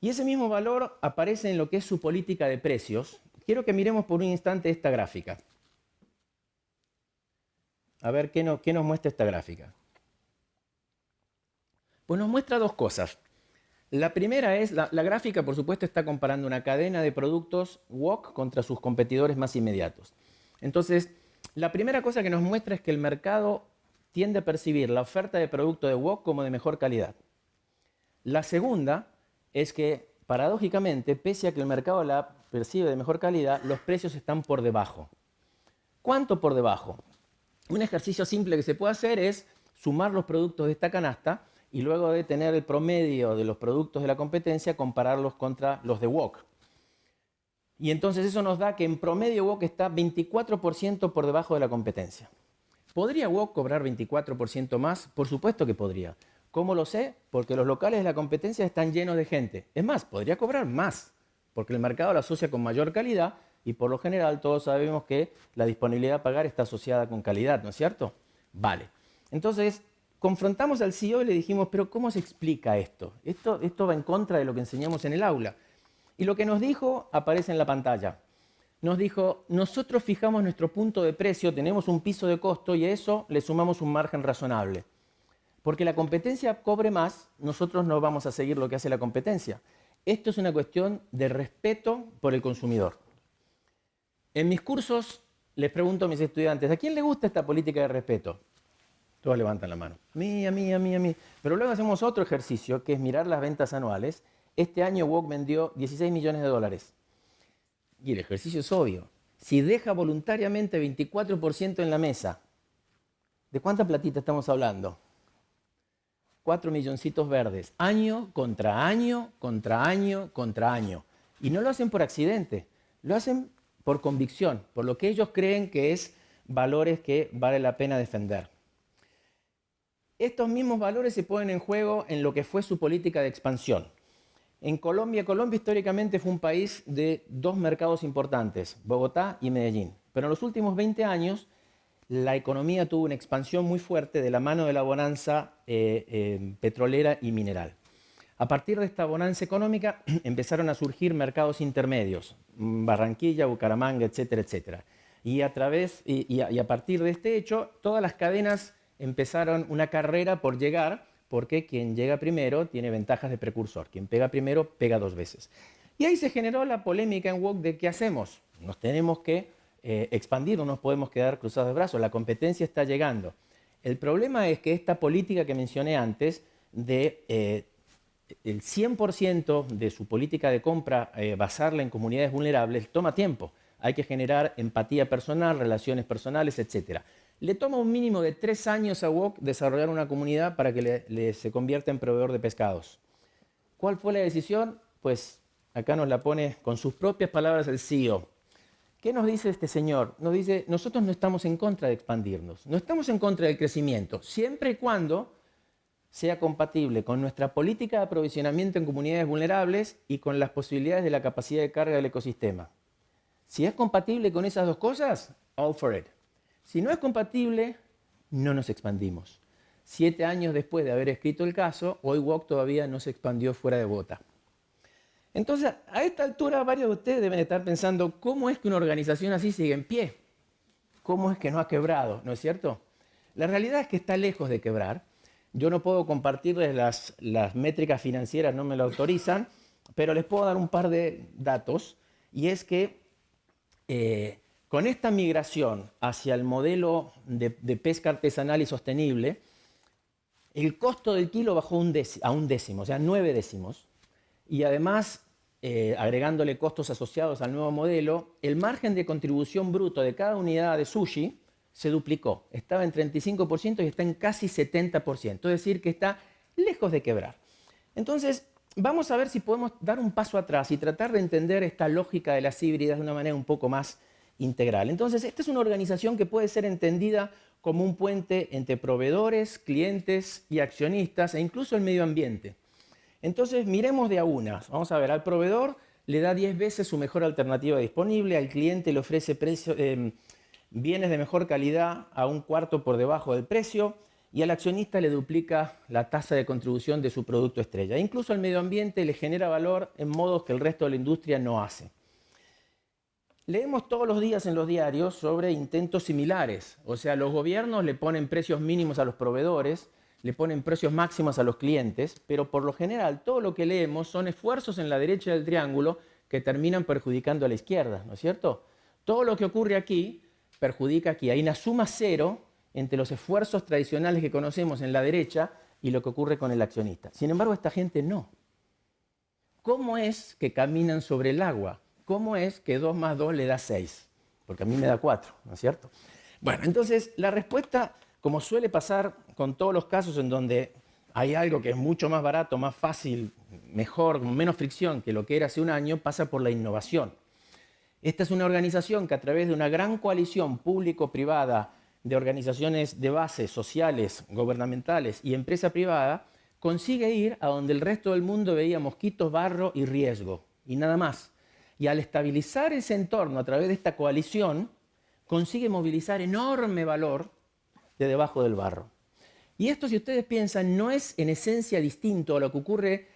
Y ese mismo valor aparece en lo que es su política de precios. Quiero que miremos por un instante esta gráfica. A ver, ¿qué nos muestra esta gráfica? Pues nos muestra dos cosas. La primera es, la gráfica por supuesto está comparando una cadena de productos Wok contra sus competidores más inmediatos. Entonces, la primera cosa que nos muestra es que el mercado tiende a percibir la oferta de producto de Wok como de mejor calidad. La segunda es que, paradójicamente, pese a que el mercado la percibe de mejor calidad, los precios están por debajo. ¿Cuánto por debajo? Un ejercicio simple que se puede hacer es sumar los productos de esta canasta y luego de tener el promedio de los productos de la competencia, compararlos contra los de Wok. Y entonces eso nos da que en promedio Wok está 24% por debajo de la competencia. ¿Podría Wok cobrar 24% más? Por supuesto que podría. ¿Cómo lo sé? Porque los locales de la competencia están llenos de gente. Es más, podría cobrar más, porque el mercado lo asocia con mayor calidad y por lo general todos sabemos que la disponibilidad a pagar está asociada con calidad, ¿no es cierto? Vale. Entonces, confrontamos al CEO y le dijimos, pero ¿cómo se explica esto? Esto va en contra de lo que enseñamos en el aula. Y lo que nos dijo aparece en la pantalla. Nos dijo, nosotros fijamos nuestro punto de precio, tenemos un piso de costo y a eso le sumamos un margen razonable. Porque la competencia cobre más, nosotros no vamos a seguir lo que hace la competencia. Esto es una cuestión de respeto por el consumidor. En mis cursos les pregunto a mis estudiantes, ¿a quién le gusta esta política de respeto? Todos levantan la mano. Mía, mía, mía, mía. Pero luego hacemos otro ejercicio, que es mirar las ventas anuales. Este año WOC vendió 16 millones de dólares. Y el ejercicio es obvio. Si deja voluntariamente 24% en la mesa, ¿de cuánta platita estamos hablando? 4 milloncitos verdes. Año contra año, contra año, contra año. Y no lo hacen por accidente. Lo hacen por convicción, por lo que ellos creen que es valores que vale la pena defender. Estos mismos valores se ponen en juego en lo que fue su política de expansión. En Colombia históricamente fue un país de dos mercados importantes, Bogotá y Medellín. Pero en los últimos 20 años la economía tuvo una expansión muy fuerte de la mano de la bonanza petrolera y mineral. A partir de esta bonanza económica empezaron a surgir mercados intermedios, Barranquilla, Bucaramanga, etcétera, etcétera. Y a partir de este hecho, todas las cadenas empezaron una carrera por llegar, porque quien llega primero tiene ventajas de precursor. Quien pega primero, pega dos veces. Y ahí se generó la polémica en WOC de qué hacemos. Nos tenemos que expandir, no nos podemos quedar cruzados de brazos. La competencia está llegando. El problema es que esta política que mencioné antes, de el 100% de su política de compra, basarla en comunidades vulnerables, toma tiempo. Hay que generar empatía personal, relaciones personales, etc. Le toma un mínimo de 3 años a WOC desarrollar una comunidad para que se convierta en proveedor de pescados. ¿Cuál fue la decisión? Pues acá nos la pone con sus propias palabras el CEO. ¿Qué nos dice este señor? Nos dice, nosotros no estamos en contra de expandirnos, no estamos en contra del crecimiento, siempre y cuando sea compatible con nuestra política de aprovisionamiento en comunidades vulnerables y con las posibilidades de la capacidad de carga del ecosistema. Si es compatible con esas dos cosas, all for it. Si no es compatible, no nos expandimos. 7 años después de haber escrito el caso, hoy WOC todavía no se expandió fuera de Bogotá. Entonces, a esta altura, varios de ustedes deben estar pensando, ¿cómo es que una organización así sigue en pie? ¿Cómo es que no ha quebrado? ¿No es cierto? La realidad es que está lejos de quebrar. Yo no puedo compartirles las métricas financieras, no me lo autorizan, pero les puedo dar un par de datos, y es que con esta migración hacia el modelo de pesca artesanal y sostenible, el costo del kilo bajó a un décimo, o sea, 9 décimos. Y además, agregándole costos asociados al nuevo modelo, el margen de contribución bruto de cada unidad de sushi se duplicó. Estaba en 35% y está en casi 70%. Es decir, que está lejos de quebrar. Entonces, vamos a ver si podemos dar un paso atrás y tratar de entender esta lógica de las híbridas de una manera un poco más integral. Entonces, esta es una organización que puede ser entendida como un puente entre proveedores, clientes y accionistas, e incluso el medio ambiente. Entonces, miremos de a una. Vamos a ver, al proveedor le da 10 veces su mejor alternativa disponible, al cliente le ofrece bienes de mejor calidad a un cuarto por debajo del precio, y al accionista le duplica la tasa de contribución de su producto estrella. Incluso al medio ambiente le genera valor en modos que el resto de la industria no hace. Leemos todos los días en los diarios sobre intentos similares. O sea, los gobiernos le ponen precios mínimos a los proveedores, le ponen precios máximos a los clientes, pero por lo general todo lo que leemos son esfuerzos en la derecha del triángulo que terminan perjudicando a la izquierda, ¿no es cierto? Todo lo que ocurre aquí perjudica aquí. Hay una suma cero entre los esfuerzos tradicionales que conocemos en la derecha y lo que ocurre con el accionista. Sin embargo, esta gente no. ¿Cómo es que caminan sobre el agua? ¿Cómo es que 2 más 2 le da 6? Porque a mí me da 4, ¿no es cierto? Bueno, entonces la respuesta, como suele pasar con todos los casos en donde hay algo que es mucho más barato, más fácil, mejor, con menos fricción que lo que era hace un año, pasa por la innovación. Esta es una organización que a través de una gran coalición público-privada de organizaciones de base, sociales, gubernamentales y empresa privada, consigue ir a donde el resto del mundo veía mosquitos, barro y riesgo, y nada más. Y al estabilizar ese entorno a través de esta coalición, consigue movilizar enorme valor de debajo del barro. Y esto, si ustedes piensan, no es en esencia distinto a lo que ocurre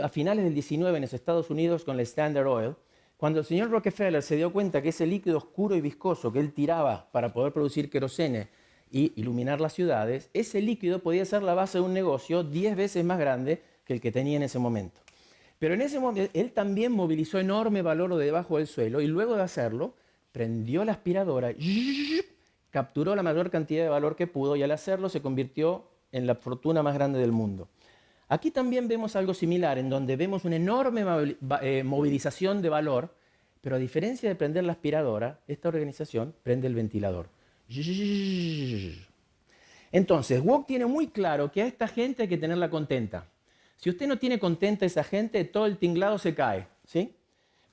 a finales del 19 en los Estados Unidos con la Standard Oil, cuando el señor Rockefeller se dio cuenta que ese líquido oscuro y viscoso que él tiraba para poder producir querosene y iluminar las ciudades, ese líquido podía ser la base de un negocio 10 veces más grande que el que tenía en ese momento. Pero en ese momento él también movilizó enorme valor de debajo del suelo, y luego de hacerlo, prendió la aspiradora capturó la mayor cantidad de valor que pudo y al hacerlo se convirtió en la fortuna más grande del mundo. Aquí también vemos algo similar, en donde vemos una enorme movilización de valor, pero a diferencia de prender la aspiradora, esta organización prende el ventilador. Entonces, Wok tiene muy claro que a esta gente hay que tenerla contenta. Si usted no tiene contenta a esa gente, todo el tinglado se cae, ¿sí?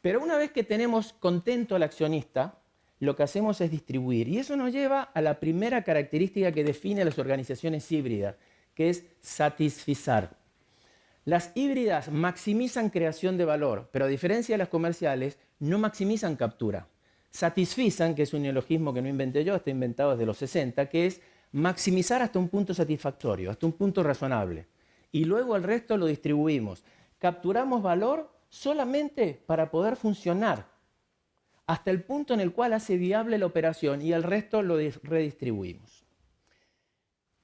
Pero una vez que tenemos contento al accionista, lo que hacemos es distribuir. Y eso nos lleva a la primera característica que define a las organizaciones híbridas, que es satisficar. Las híbridas maximizan creación de valor, pero a diferencia de las comerciales, no maximizan captura. Satisfizan, que es un neologismo que no inventé yo, está inventado desde los 60, que es maximizar hasta un punto satisfactorio, hasta un punto razonable. Y luego el resto lo distribuimos. Capturamos valor solamente para poder funcionar, hasta el punto en el cual hace viable la operación y el resto lo redistribuimos.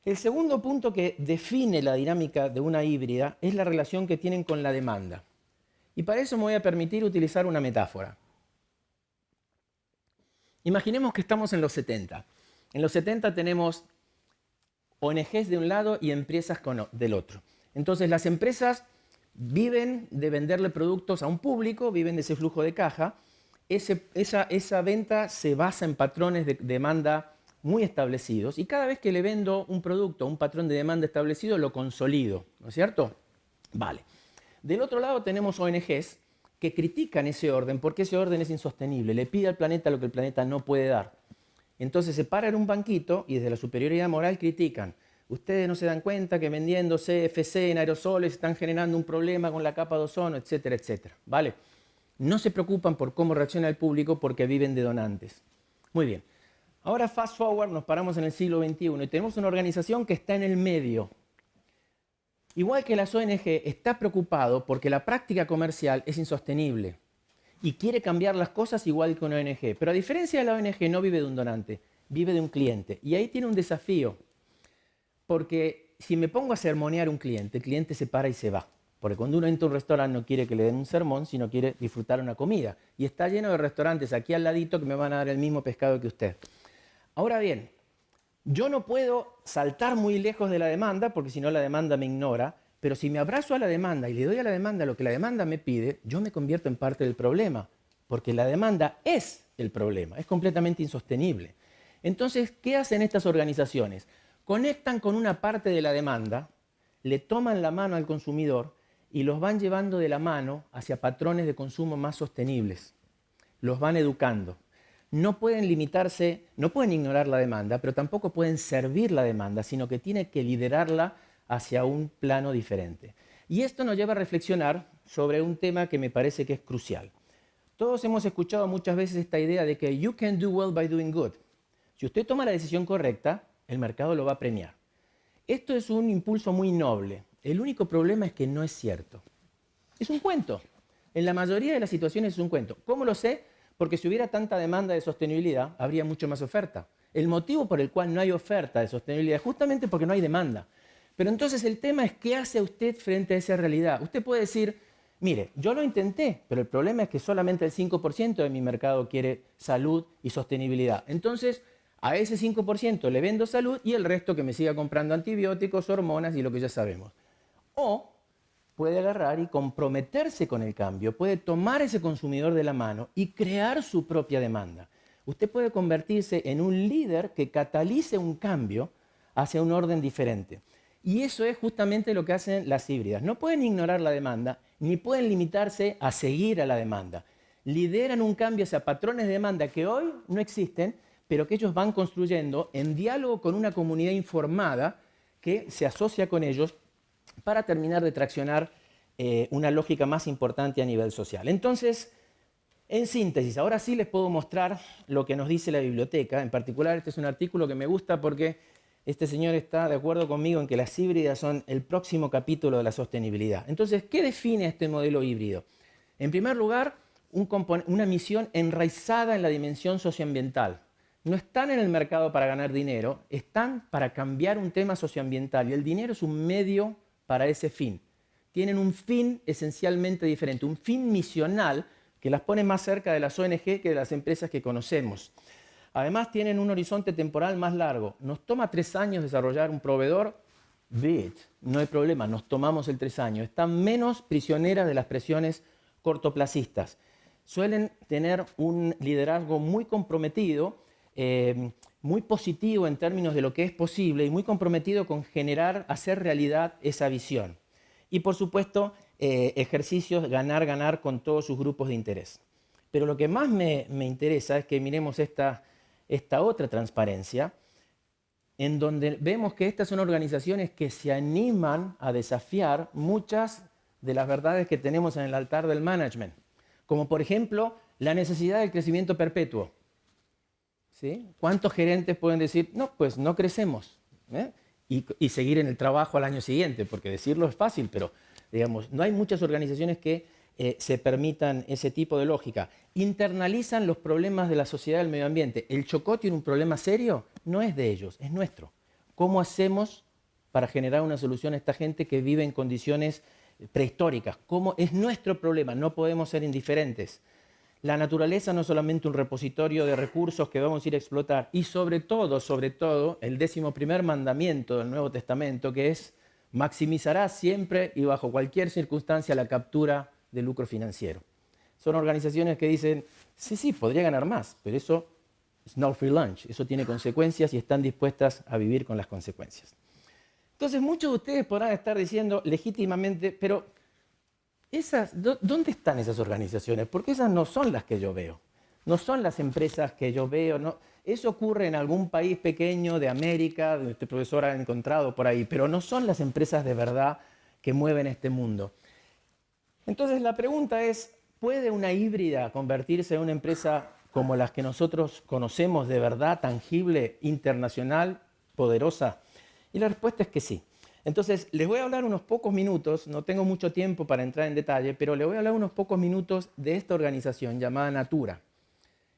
El segundo punto que define la dinámica de una híbrida es la relación que tienen con la demanda. Y para eso me voy a permitir utilizar una metáfora. Imaginemos que estamos en los 70. En los 70 tenemos ONGs de un lado y empresas del otro. Entonces las empresas viven de venderle productos a un público, viven de ese flujo de caja. Esa venta se basa en patrones de demanda muy establecidos y cada vez que le vendo un producto, un patrón de demanda establecido, lo consolido, ¿no es cierto? Vale. Del otro lado tenemos ONGs que critican ese orden porque ese orden es insostenible, le pide al planeta lo que el planeta no puede dar. Entonces se paran en un banquito y desde la superioridad moral critican. Ustedes no se dan cuenta que vendiendo CFC en aerosoles están generando un problema con la capa de ozono, etcétera, etcétera. ¿Vale? No se preocupan por cómo reacciona el público porque viven de donantes. Muy bien. Ahora fast forward, nos paramos en el siglo XXI y tenemos una organización que está en el medio. Igual que las ONG, está preocupado porque la práctica comercial es insostenible y quiere cambiar las cosas igual que una ONG. Pero a diferencia de la ONG, no vive de un donante, vive de un cliente. Y ahí tiene un desafío, porque si me pongo a sermonear a un cliente, el cliente se para y se va. Porque cuando uno entra a un restaurante no quiere que le den un sermón, sino quiere disfrutar una comida. Y está lleno de restaurantes aquí al ladito que me van a dar el mismo pescado que usted. Ahora bien, yo no puedo saltar muy lejos de la demanda porque si no la demanda me ignora, pero si me abrazo a la demanda y le doy a la demanda lo que la demanda me pide, yo me convierto en parte del problema, porque la demanda es el problema, es completamente insostenible. Entonces, ¿qué hacen estas organizaciones? Conectan con una parte de la demanda, le toman la mano al consumidor y los van llevando de la mano hacia patrones de consumo más sostenibles. Los van educando. No pueden limitarse, no pueden ignorar la demanda, pero tampoco pueden servir la demanda, sino que tienen que liderarla hacia un plano diferente. Y esto nos lleva a reflexionar sobre un tema que me parece que es crucial. Todos hemos escuchado muchas veces esta idea de que you can do well by doing good. Si usted toma la decisión correcta, el mercado lo va a premiar. Esto es un impulso muy noble. El único problema es que no es cierto. Es un cuento. En la mayoría de las situaciones es un cuento. ¿Cómo lo sé? Porque si hubiera tanta demanda de sostenibilidad, habría mucho más oferta. El motivo por el cual no hay oferta de sostenibilidad es justamente porque no hay demanda. Pero entonces el tema es qué hace usted frente a esa realidad. Usted puede decir, mire, yo lo intenté, pero el problema es que solamente el 5% de mi mercado quiere salud y sostenibilidad. Entonces, a ese 5% le vendo salud y el resto que me siga comprando antibióticos, hormonas y lo que ya sabemos. O puede agarrar y comprometerse con el cambio, puede tomar ese consumidor de la mano y crear su propia demanda. Usted puede convertirse en un líder que catalice un cambio hacia un orden diferente. Y eso es justamente lo que hacen las híbridas. No pueden ignorar la demanda, ni pueden limitarse a seguir a la demanda. Lideran un cambio hacia patrones de demanda que hoy no existen, pero que ellos van construyendo en diálogo con una comunidad informada que se asocia con ellos para terminar de traccionar una lógica más importante a nivel social. Entonces, en síntesis, ahora sí les puedo mostrar lo que nos dice la biblioteca. En particular, este es un artículo que me gusta porque este señor está de acuerdo conmigo en que las híbridas son el próximo capítulo de la sostenibilidad. Entonces, ¿qué define este modelo híbrido? En primer lugar, una misión enraizada en la dimensión socioambiental. No están en el mercado para ganar dinero, están para cambiar un tema socioambiental y el dinero es un medio para ese fin. Tienen un fin esencialmente diferente, un fin misional que las pone más cerca de las ONG que de las empresas que conocemos. Además tienen un horizonte temporal más largo. Nos toma 3 años desarrollar un proveedor, no hay problema, nos tomamos el 3 años. Están menos prisioneras de las presiones cortoplacistas. Suelen tener un liderazgo muy comprometido, muy positivo en términos de lo que es posible y muy comprometido con generar, hacer realidad esa visión. Y por supuesto, ejercicios ganar con todos sus grupos de interés. Pero lo que más me interesa es que miremos esta otra transparencia, en donde vemos que estas son organizaciones que se animan a desafiar muchas de las verdades que tenemos en el altar del management, como por ejemplo la necesidad del crecimiento perpetuo. ¿Sí? ¿Cuántos gerentes pueden decir, no, pues no crecemos? Y seguir en el trabajo al año siguiente, porque decirlo es fácil, pero digamos, no hay muchas organizaciones que se permitan ese tipo de lógica. Internalizan los problemas de la sociedad y del medio ambiente. El Chocó tiene un problema serio, no es de ellos, es nuestro. ¿Cómo hacemos para generar una solución a esta gente que vive en condiciones prehistóricas? ¿Cómo? Es nuestro problema, no podemos ser indiferentes. La naturaleza no es solamente un repositorio de recursos que vamos a ir a explotar, y sobre todo, el 11º mandamiento del Nuevo Testamento, que es maximizará siempre y bajo cualquier circunstancia la captura de lucro financiero. Son organizaciones que dicen, sí, podría ganar más, pero eso es no free lunch, eso tiene consecuencias y están dispuestas a vivir con las consecuencias. Entonces, muchos de ustedes podrán estar diciendo legítimamente, pero ¿dónde están esas organizaciones? Porque esas no son las que yo veo, no son las empresas que yo veo, no. Eso ocurre en algún país pequeño de América, donde este profesor ha encontrado por ahí, pero no son las empresas de verdad que mueven este mundo. Entonces la pregunta es, ¿puede una híbrida convertirse en una empresa como las que nosotros conocemos de verdad, tangible, internacional, poderosa? Y la respuesta es que sí. Entonces les voy a hablar unos pocos minutos, no tengo mucho tiempo para entrar en detalle, pero les voy a hablar unos pocos minutos de esta organización llamada Natura.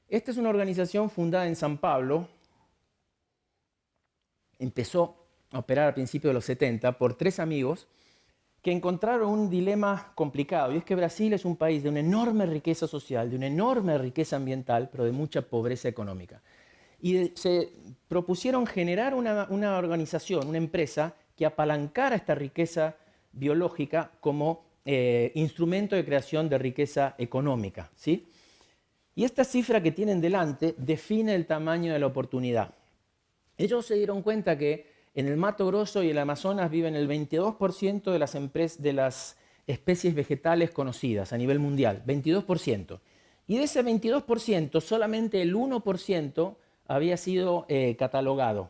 Esta es una organización fundada en San Pablo, empezó a operar a principios de los 70 por 3 amigos que encontraron un dilema complicado, y es que Brasil es un país de una enorme riqueza social, de una enorme riqueza ambiental, pero de mucha pobreza económica. Y se propusieron generar una organización, una empresa, que apalancara esta riqueza biológica como instrumento de creación de riqueza económica, ¿sí? Y esta cifra que tienen delante define el tamaño de la oportunidad. Ellos se dieron cuenta que en el Mato Grosso y el Amazonas viven el 22% de las especies vegetales conocidas a nivel mundial, 22%. Y de ese 22%, solamente el 1% había sido catalogado.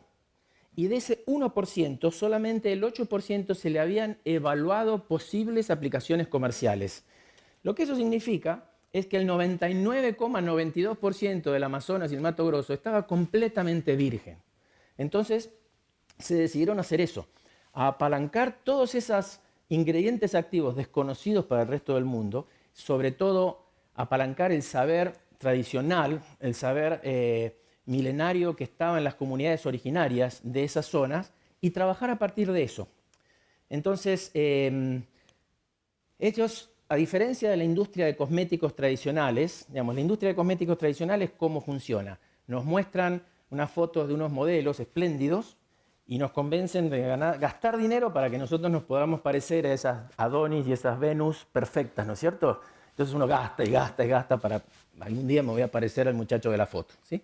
Y de ese 1%, solamente el 8% se le habían evaluado posibles aplicaciones comerciales. Lo que eso significa es que el 99,92% del Amazonas y el Mato Grosso estaba completamente virgen. Entonces, se decidieron hacer eso, a apalancar todos esos ingredientes activos desconocidos para el resto del mundo, sobre todo apalancar el saber tradicional, el saber milenario que estaba en las comunidades originarias de esas zonas y trabajar a partir de eso. Entonces, ellos, a diferencia de la industria de cosméticos tradicionales, digamos, la industria de cosméticos tradicionales, ¿cómo funciona? Nos muestran unas fotos de unos modelos espléndidos y nos convencen de gastar dinero para que nosotros nos podamos parecer a esas Adonis y esas Venus perfectas, ¿no es cierto? Entonces uno gasta y gasta y gasta para algún día me voy a parecer al muchacho de la foto, ¿sí?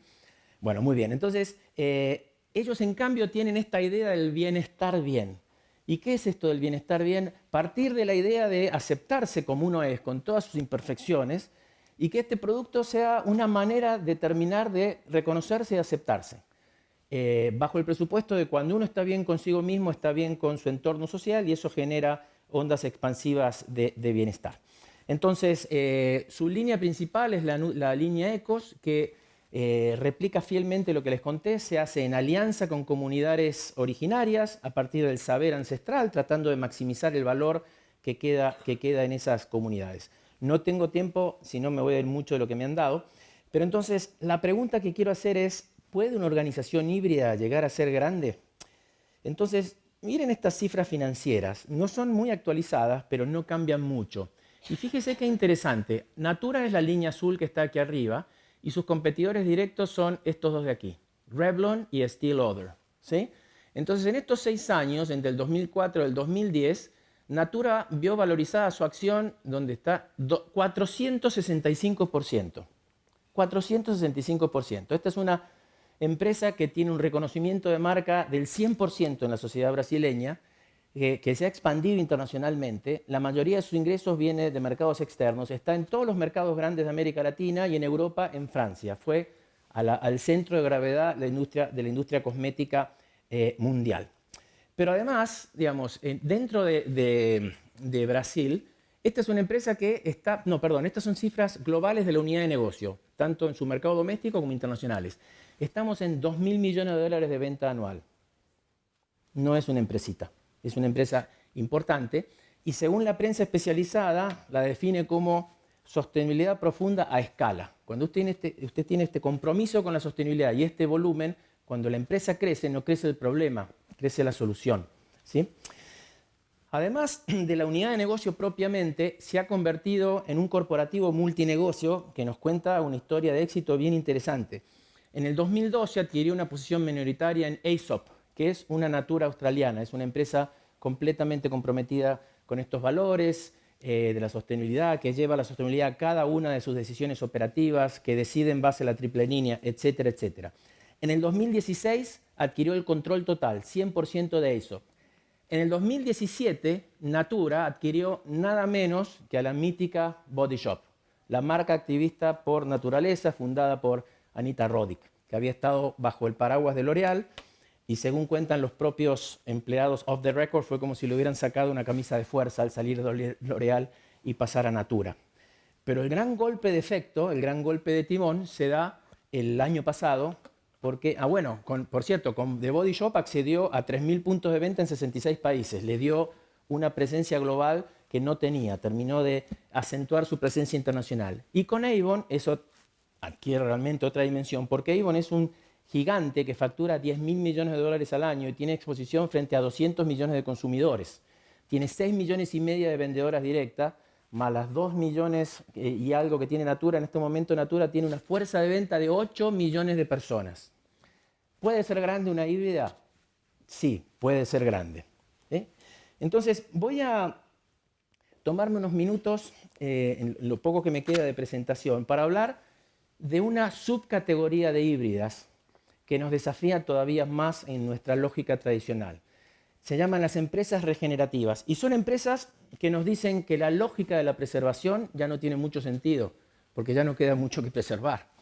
Bueno, muy bien. Entonces, ellos en cambio tienen esta idea del bienestar bien. ¿Y qué es esto del bienestar bien? Partir de la idea de aceptarse como uno es, con todas sus imperfecciones, y que este producto sea una manera de terminar de reconocerse y aceptarse. Bajo el presupuesto de cuando uno está bien consigo mismo, está bien con su entorno social, y eso genera ondas expansivas de bienestar. Entonces, su línea principal es la línea ECOS, que replica fielmente lo que les conté, se hace en alianza con comunidades originarias a partir del saber ancestral, tratando de maximizar el valor que queda en esas comunidades. No tengo tiempo, si no me voy a ir mucho de lo que me han dado, pero entonces la pregunta que quiero hacer es, ¿puede una organización híbrida llegar a ser grande? Entonces, miren estas cifras financieras, no son muy actualizadas, pero no cambian mucho. Y fíjese qué interesante, Natura es la línea azul que está aquí arriba, y sus competidores directos son estos dos de aquí, Revlon y Estée Lauder, ¿sí? Entonces, en estos 6 años, entre el 2004 y el 2010, Natura vio valorizada su acción donde está 465%. 465%. Esta es una empresa que tiene un reconocimiento de marca del 100% en la sociedad brasileña, que se ha expandido internacionalmente. La mayoría de sus ingresos viene de mercados externos. Está en todos los mercados grandes de América Latina y en Europa, en Francia. Fue al centro de gravedad de la industria cosmética mundial. Pero además, digamos, dentro de Brasil, esta es una empresa que está... No, perdón, estas son cifras globales de la unidad de negocio, tanto en su mercado doméstico como internacionales. Estamos en $2.000 millones de venta anual. No es una empresita, es una empresa importante y según la prensa especializada la define como sostenibilidad profunda a escala. Cuando usted tiene este compromiso con la sostenibilidad y este volumen, cuando la empresa crece, no crece el problema, crece la solución, ¿sí? Además de la unidad de negocio propiamente, se ha convertido en un corporativo multinegocio que nos cuenta una historia de éxito bien interesante. En el 2012 adquirió una posición minoritaria en Aesop, que es una Natura australiana, es una empresa completamente comprometida con estos valores de la sostenibilidad, que lleva la sostenibilidad a cada una de sus decisiones operativas, que decide en base a la triple línea, etcétera, etcétera. En el 2016 adquirió el control total, 100% de Aesop. En el 2017, Natura adquirió nada menos que a la mítica Body Shop, la marca activista por naturaleza fundada por Anita Roddick, que había estado bajo el paraguas de L'Oréal y según cuentan los propios empleados off the record, fue como si le hubieran sacado una camisa de fuerza al salir de L'Oréal y pasar a Natura. Pero el gran golpe de efecto, el gran golpe de timón, se da el año pasado porque, por cierto, con The Body Shop accedió a 3.000 puntos de venta en 66 países, le dio una presencia global que no tenía, terminó de acentuar su presencia internacional. Y con Avon eso adquiere realmente otra dimensión, porque Avon es un gigante que factura $10.000 millones al año y tiene exposición frente a 200 millones de consumidores. Tiene 6,5 millones de vendedoras directas, más las 2 millones y algo que tiene Natura. En este momento Natura tiene una fuerza de venta de 8 millones de personas. ¿Puede ser grande una híbrida? Sí, puede ser grande. Entonces voy a tomarme unos minutos, en lo poco que me queda de presentación, para hablar de una subcategoría de híbridas que nos desafía todavía más en nuestra lógica tradicional. Se llaman las empresas regenerativas y son empresas que nos dicen que la lógica de la preservación ya no tiene mucho sentido, porque ya no queda mucho que preservar.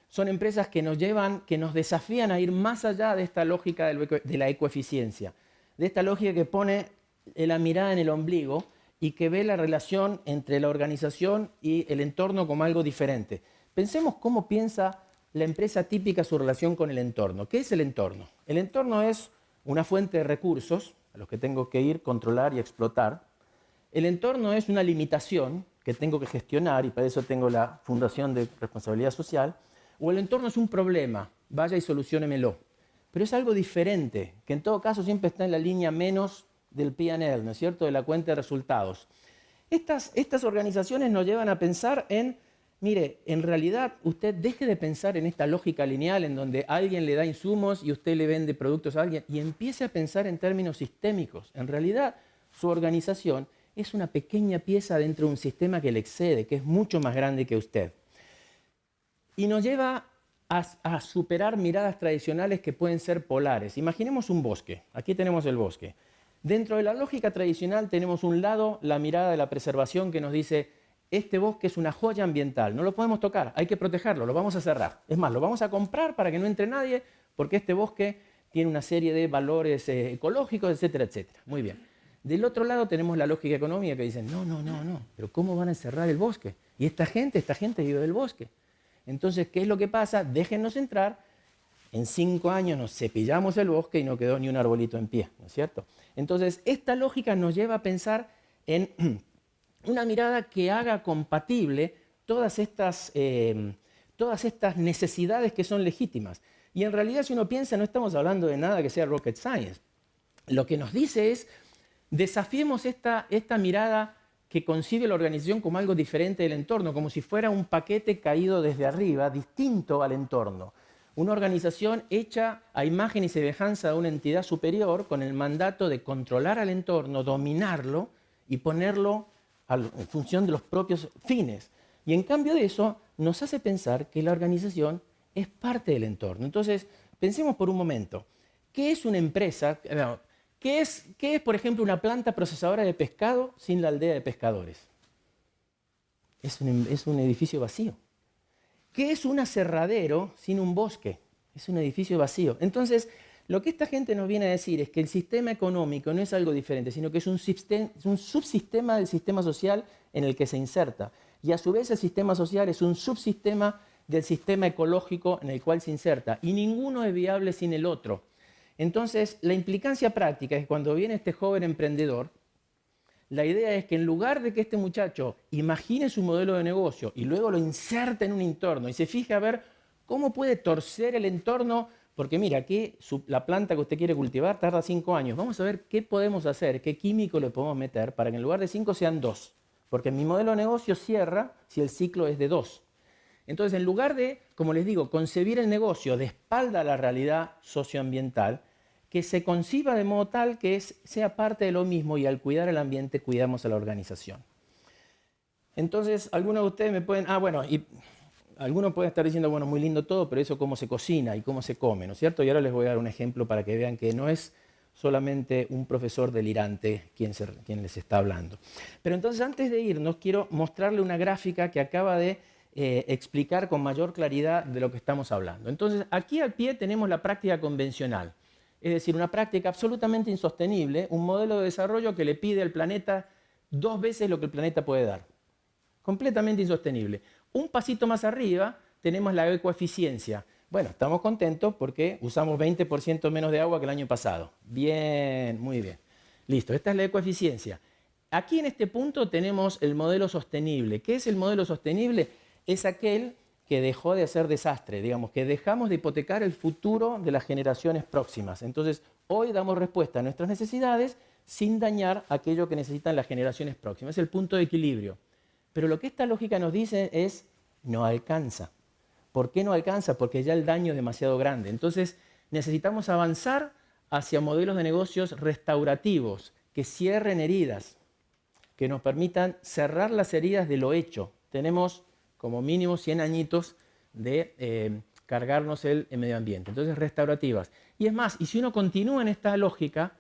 Son empresas que nos desafían a ir más allá de esta lógica de la ecoeficiencia, de esta lógica que pone la mirada en el ombligo y que ve la relación entre la organización y el entorno como algo diferente. Pensemos cómo piensa la empresa típica su relación con el entorno. ¿Qué es el entorno? El entorno es una fuente de recursos a los que tengo que ir, controlar y explotar. El entorno es una limitación que tengo que gestionar y para eso tengo la Fundación de Responsabilidad Social. O el entorno es un problema, vaya y soluciónemelo. Pero es algo diferente, que en todo caso siempre está en la línea menos del P&L, ¿no es cierto?, de la cuenta de resultados. Estas organizaciones nos llevan a pensar en, mire, en realidad usted deje de pensar en esta lógica lineal en donde alguien le da insumos y usted le vende productos a alguien y empiece a pensar en términos sistémicos. En realidad, su organización es una pequeña pieza dentro de un sistema que le excede, que es mucho más grande que usted. Y nos lleva a superar miradas tradicionales que pueden ser polares. Imaginemos un bosque. Aquí tenemos el bosque. Dentro de la lógica tradicional tenemos un lado la mirada de la preservación que nos dice este bosque es una joya ambiental, no lo podemos tocar, hay que protegerlo, lo vamos a cerrar. Es más, lo vamos a comprar para que no entre nadie porque este bosque tiene una serie de valores ecológicos, etcétera, etcétera. Muy bien. Del otro lado tenemos la lógica económica que dice no, pero ¿cómo van a encerrar el bosque? Y esta gente vive del bosque. Entonces, ¿qué es lo que pasa? Déjennos entrar, en 5 años nos cepillamos el bosque y no quedó ni un arbolito en pie, ¿no es cierto? Entonces, esta lógica nos lleva a pensar en una mirada que haga compatible todas estas necesidades que son legítimas. Y en realidad, si uno piensa, no estamos hablando de nada que sea rocket science. Lo que nos dice es, desafiemos esta mirada que concibe la organización como algo diferente del entorno, como si fuera un paquete caído desde arriba, distinto al entorno. Una organización hecha a imagen y semejanza de una entidad superior con el mandato de controlar al entorno, dominarlo y ponerlo en función de los propios fines. Y en cambio de eso nos hace pensar que la organización es parte del entorno. Entonces, pensemos por un momento, ¿qué es una empresa? ¿Qué es, por ejemplo, una planta procesadora de pescado sin la aldea de pescadores? Es un edificio vacío. ¿Qué es un aserradero sin un bosque? Es un edificio vacío. Entonces, lo que esta gente nos viene a decir es que el sistema económico no es algo diferente, sino que es un subsistema del sistema social en el que se inserta. Y a su vez el sistema social es un subsistema del sistema ecológico en el cual se inserta. Y ninguno es viable sin el otro. Entonces, la implicancia práctica es que cuando viene este joven emprendedor, la idea es que en lugar de que este muchacho imagine su modelo de negocio y luego lo inserte en un entorno y se fije a ver cómo puede torcer el entorno, porque mira, aquí la planta que usted quiere cultivar tarda 5 años. Vamos a ver qué podemos hacer, qué químico le podemos meter para que en lugar de 5 sean 2. Porque mi modelo de negocio cierra si el ciclo es de 2. Entonces, en lugar de, como les digo, concebir el negocio de espalda a la realidad socioambiental, que se conciba de modo tal que sea parte de lo mismo y al cuidar el ambiente cuidamos a la organización. Entonces, algunos de ustedes me pueden... algunos pueden estar diciendo, bueno, muy lindo todo, pero eso cómo se cocina y cómo se come, ¿no es cierto? Y ahora les voy a dar un ejemplo para que vean que no es solamente un profesor delirante quien les está hablando. Pero entonces, antes de irnos, quiero mostrarle una gráfica que acaba de explicar con mayor claridad de lo que estamos hablando. Entonces, aquí al pie tenemos la práctica convencional. Es decir, una práctica absolutamente insostenible, un modelo de desarrollo que le pide al planeta 2 veces lo que el planeta puede dar. Completamente insostenible. Un pasito más arriba tenemos la ecoeficiencia. Bueno, estamos contentos porque usamos 20% menos de agua que el año pasado. Bien, muy bien. Listo, esta es la ecoeficiencia. Aquí en este punto tenemos el modelo sostenible. ¿Qué es el modelo sostenible? Es aquel que dejó de hacer desastre, digamos, que dejamos de hipotecar el futuro de las generaciones próximas. Entonces, hoy damos respuesta a nuestras necesidades sin dañar aquello que necesitan las generaciones próximas. Es el punto de equilibrio. Pero lo que esta lógica nos dice es, no alcanza. ¿Por qué no alcanza? Porque ya el daño es demasiado grande. Entonces, necesitamos avanzar hacia modelos de negocios restaurativos, que cierren heridas, que nos permitan cerrar las heridas de lo hecho. Tenemos como mínimo 100 añitos de cargarnos el medio ambiente. Entonces, restaurativas. Y es más, y si uno continúa en esta lógica,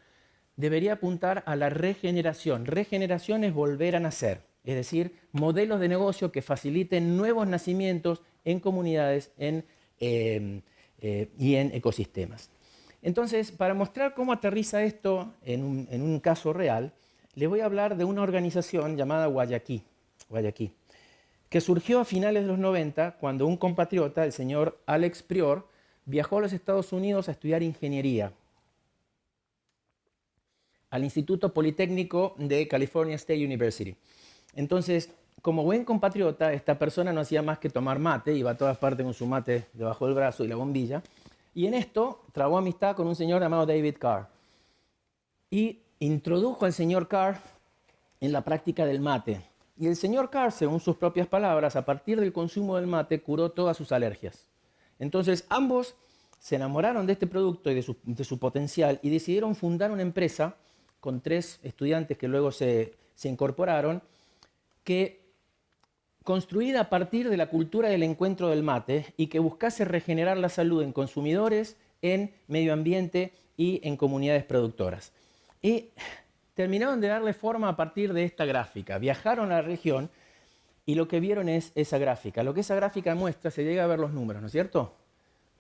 debería apuntar a la regeneración. Regeneración es volver a nacer, es decir, modelos de negocio que faciliten nuevos nacimientos en comunidades y en ecosistemas. Entonces, para mostrar cómo aterriza esto en un caso real, les voy a hablar de una organización llamada Guayaquí, que surgió a finales de los 90 cuando un compatriota, el señor Alex Prior, viajó a los Estados Unidos a estudiar ingeniería al Instituto Politécnico de California State University. Entonces, como buen compatriota, esta persona no hacía más que tomar mate, iba a todas partes con su mate debajo del brazo y la bombilla, y en esto trabó amistad con un señor llamado David Carr. Y introdujo al señor Carr en la práctica del mate. Y el señor Carr, según sus propias palabras, a partir del consumo del mate, curó todas sus alergias. Entonces, ambos se enamoraron de este producto y de su potencial y decidieron fundar una empresa con 3 estudiantes que luego se incorporaron, que construida a partir de la cultura del encuentro del mate y que buscase regenerar la salud en consumidores, en medio ambiente y en comunidades productoras. Y terminaron de darle forma a partir de esta gráfica. Viajaron a la región y lo que vieron es esa gráfica. Lo que esa gráfica muestra, se llega a ver los números, ¿no es cierto?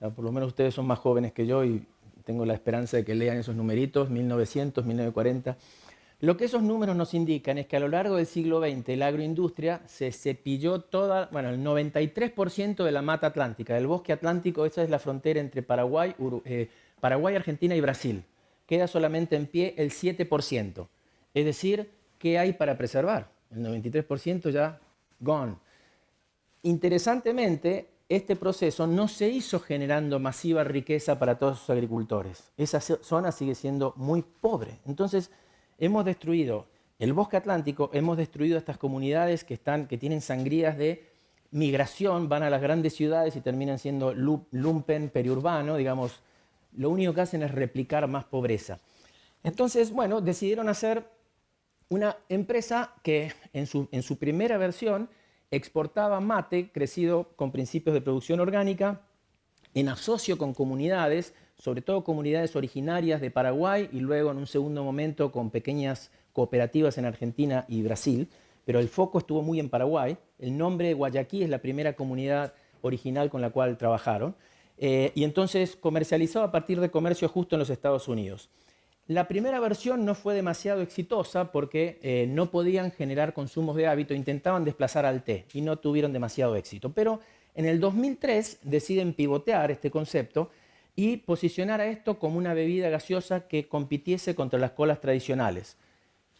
Por lo menos ustedes son más jóvenes que yo y tengo la esperanza de que lean esos numeritos, 1900, 1940. Lo que esos números nos indican es que a lo largo del siglo XX la agroindustria se cepilló el 93% de la mata atlántica, del bosque atlántico. Esa es la frontera entre Paraguay, Argentina y Brasil. Queda solamente en pie el 7%. Es decir, ¿qué hay para preservar? El 93% ya gone. Interesantemente, este proceso no se hizo generando masiva riqueza para todos sus agricultores. Esa zona sigue siendo muy pobre. Entonces, hemos destruido el bosque atlántico hemos destruido estas comunidades que tienen sangrías de migración, van a las grandes ciudades y terminan siendo lumpen periurbano, digamos, lo único que hacen es replicar más pobreza. Entonces, bueno, decidieron hacer una empresa que en su primera versión exportaba mate crecido con principios de producción orgánica en asocio con comunidades, sobre todo comunidades originarias de Paraguay y luego en un segundo momento con pequeñas cooperativas en Argentina y Brasil, pero el foco estuvo muy en Paraguay. El nombre de Guayaquí es la primera comunidad original con la cual trabajaron y entonces comercializó a partir de comercio justo en los Estados Unidos. La primera versión no fue demasiado exitosa porque no podían generar consumos de hábito, intentaban desplazar al té y no tuvieron demasiado éxito. Pero en el 2003 deciden pivotear este concepto y posicionar a esto como una bebida gaseosa que compitiese contra las colas tradicionales.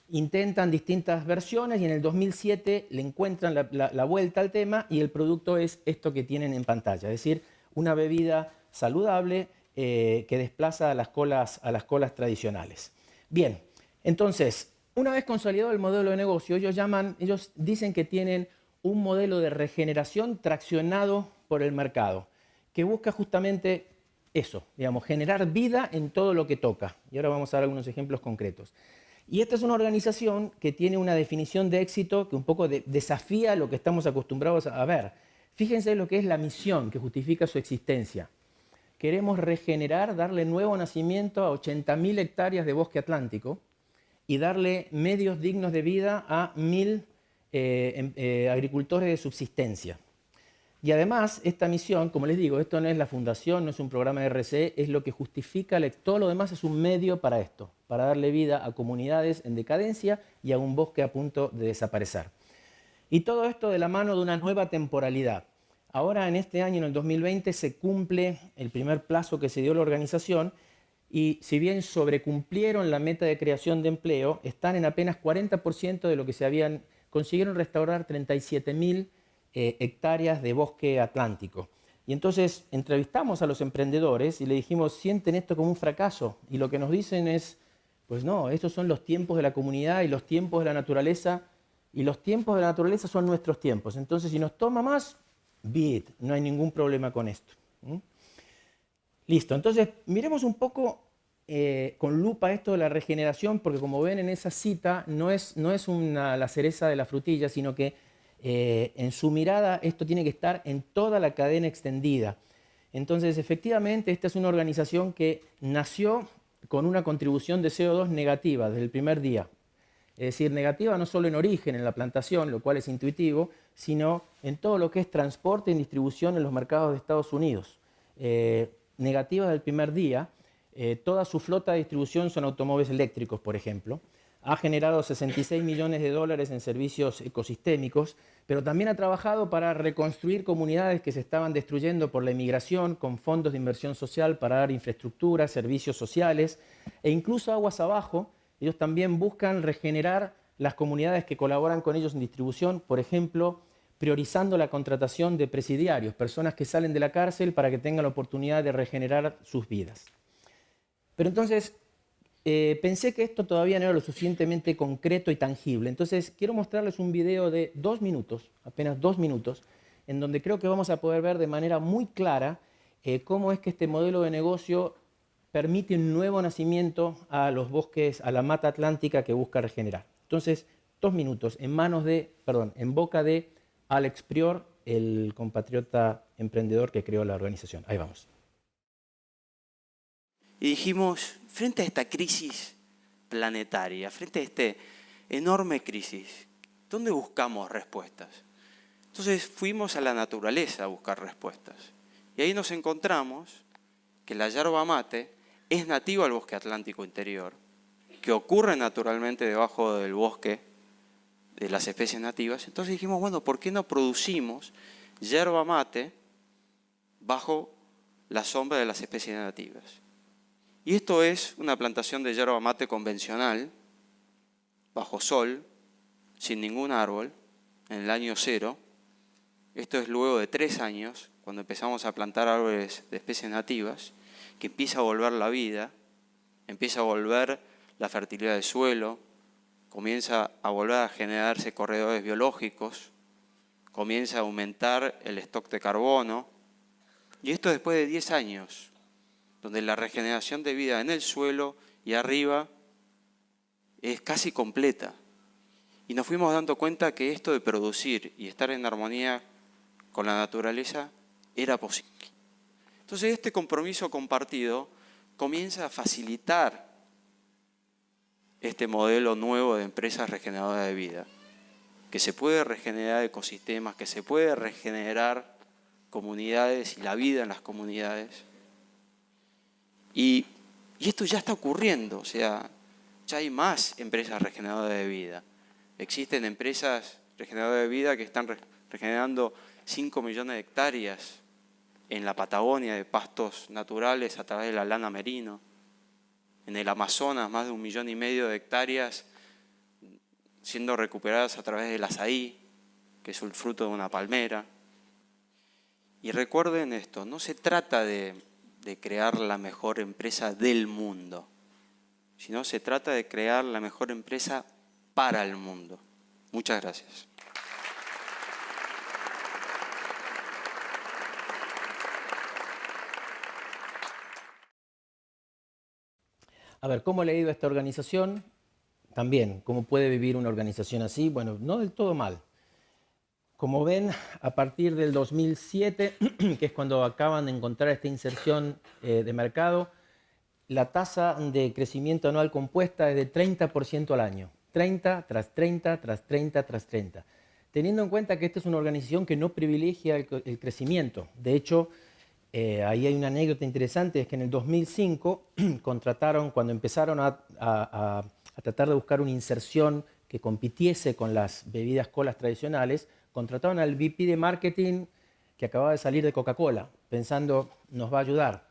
Intentan distintas versiones y en el 2007 le encuentran la vuelta al tema y el producto es esto que tienen en pantalla, es decir, una bebida saludable que desplaza a las colas tradicionales. Bien, entonces, una vez consolidado el modelo de negocio, ellos dicen que tienen un modelo de regeneración traccionado por el mercado, que busca justamente eso, digamos, generar vida en todo lo que toca. Y ahora vamos a dar algunos ejemplos concretos. Y esta es una organización que tiene una definición de éxito que un poco desafía lo que estamos acostumbrados a ver. Fíjense lo que es la misión que justifica su existencia. Queremos regenerar, darle nuevo nacimiento a 80.000 hectáreas de bosque atlántico y darle medios dignos de vida a 1.000 agricultores de subsistencia. Y además, esta misión, como les digo, esto no es la fundación, no es un programa de RCE, es lo que justifica, todo lo demás es un medio para esto, para darle vida a comunidades en decadencia y a un bosque a punto de desaparecer. Y todo esto de la mano de una nueva temporalidad. Ahora, en este año, en el 2020, se cumple el primer plazo que se dio a la organización y si bien sobrecumplieron la meta de creación de empleo, están en apenas 40% de lo que consiguieron restaurar 37.000 hectáreas de bosque atlántico. Y entonces entrevistamos a los emprendedores y le dijimos, sienten esto como un fracaso. Y lo que nos dicen es, pues no, estos son los tiempos de la comunidad y los tiempos de la naturaleza, y los tiempos de la naturaleza son nuestros tiempos. Entonces, si nos toma más, be it, no hay ningún problema con esto. Listo, entonces miremos un poco con lupa esto de la regeneración, porque como ven en esa cita, no es la cereza de la frutilla, sino que en su mirada esto tiene que estar en toda la cadena extendida. Entonces, efectivamente, esta es una organización que nació con una contribución de CO2 negativa desde el primer día. Es decir, negativa no solo en origen, en la plantación, lo cual es intuitivo, sino en todo lo que es transporte y distribución en los mercados de Estados Unidos. Negativa desde el primer día. Toda su flota de distribución son automóviles eléctricos, por ejemplo. Ha generado 66 millones de dólares en servicios ecosistémicos, pero también ha trabajado para reconstruir comunidades que se estaban destruyendo por la inmigración con fondos de inversión social para dar infraestructura, servicios sociales e incluso aguas abajo. Ellos también buscan regenerar las comunidades que colaboran con ellos en distribución, por ejemplo, priorizando la contratación de presidiarios, personas que salen de la cárcel para que tengan la oportunidad de regenerar sus vidas. Pero entonces, pensé que esto todavía no era lo suficientemente concreto y tangible. Entonces, quiero mostrarles un video de 2 minutos, apenas 2 minutos, en donde creo que vamos a poder ver de manera muy clara cómo es que este modelo de negocio permite un nuevo nacimiento a los bosques, a la mata atlántica que busca regenerar. Entonces, 2 minutos en boca de Alex Prior, el compatriota emprendedor que creó la organización. Ahí vamos. Y dijimos, frente a esta crisis planetaria, frente a esta enorme crisis, ¿dónde buscamos respuestas? Entonces fuimos a la naturaleza a buscar respuestas. Y ahí nos encontramos que la yerba mate es nativa al bosque atlántico interior, que ocurre naturalmente debajo del bosque de las especies nativas. Entonces dijimos, bueno, ¿por qué no producimos yerba mate bajo la sombra de las especies nativas? Y esto es una plantación de yerba mate convencional, bajo sol, sin ningún árbol, en el año 0. Esto es luego de 3 años, cuando empezamos a plantar árboles de especies nativas, que empieza a volver la vida, empieza a volver la fertilidad del suelo, comienza a volver a generarse corredores biológicos, comienza a aumentar el stock de carbono, y esto después de 10 años, donde la regeneración de vida en el suelo y arriba es casi completa. Y nos fuimos dando cuenta que esto de producir y estar en armonía con la naturaleza era posible. Entonces este compromiso compartido comienza a facilitar este modelo nuevo de empresas regeneradoras de vida, que se puede regenerar ecosistemas, que se puede regenerar comunidades y la vida en las comunidades. Y esto ya está ocurriendo, o sea, ya hay más empresas regeneradoras de vida. Existen empresas regeneradoras de vida que están regenerando 5 millones de hectáreas en la Patagonia de pastos naturales a través de la lana merino. En el Amazonas, más de 1,5 millones de hectáreas siendo recuperadas a través del azaí, que es el fruto de una palmera. Y recuerden esto, no se trata de crear la mejor empresa del mundo, sino se trata de crear la mejor empresa para el mundo. Muchas gracias. A ver, ¿cómo le ha ido a esta organización? También, ¿cómo puede vivir una organización así? Bueno, no del todo mal. Como ven, a partir del 2007, que es cuando acaban de encontrar esta inserción de mercado, la tasa de crecimiento anual compuesta es de 30% al año. 30 tras 30, tras 30, tras 30. Teniendo en cuenta que esta es una organización que no privilegia el crecimiento. De hecho, ahí hay una anécdota interesante, es que en el 2005 contrataron, cuando empezaron a tratar de buscar una inserción que compitiese con las bebidas colas tradicionales, contrataron al VP de marketing que acababa de salir de Coca-Cola, pensando, nos va a ayudar.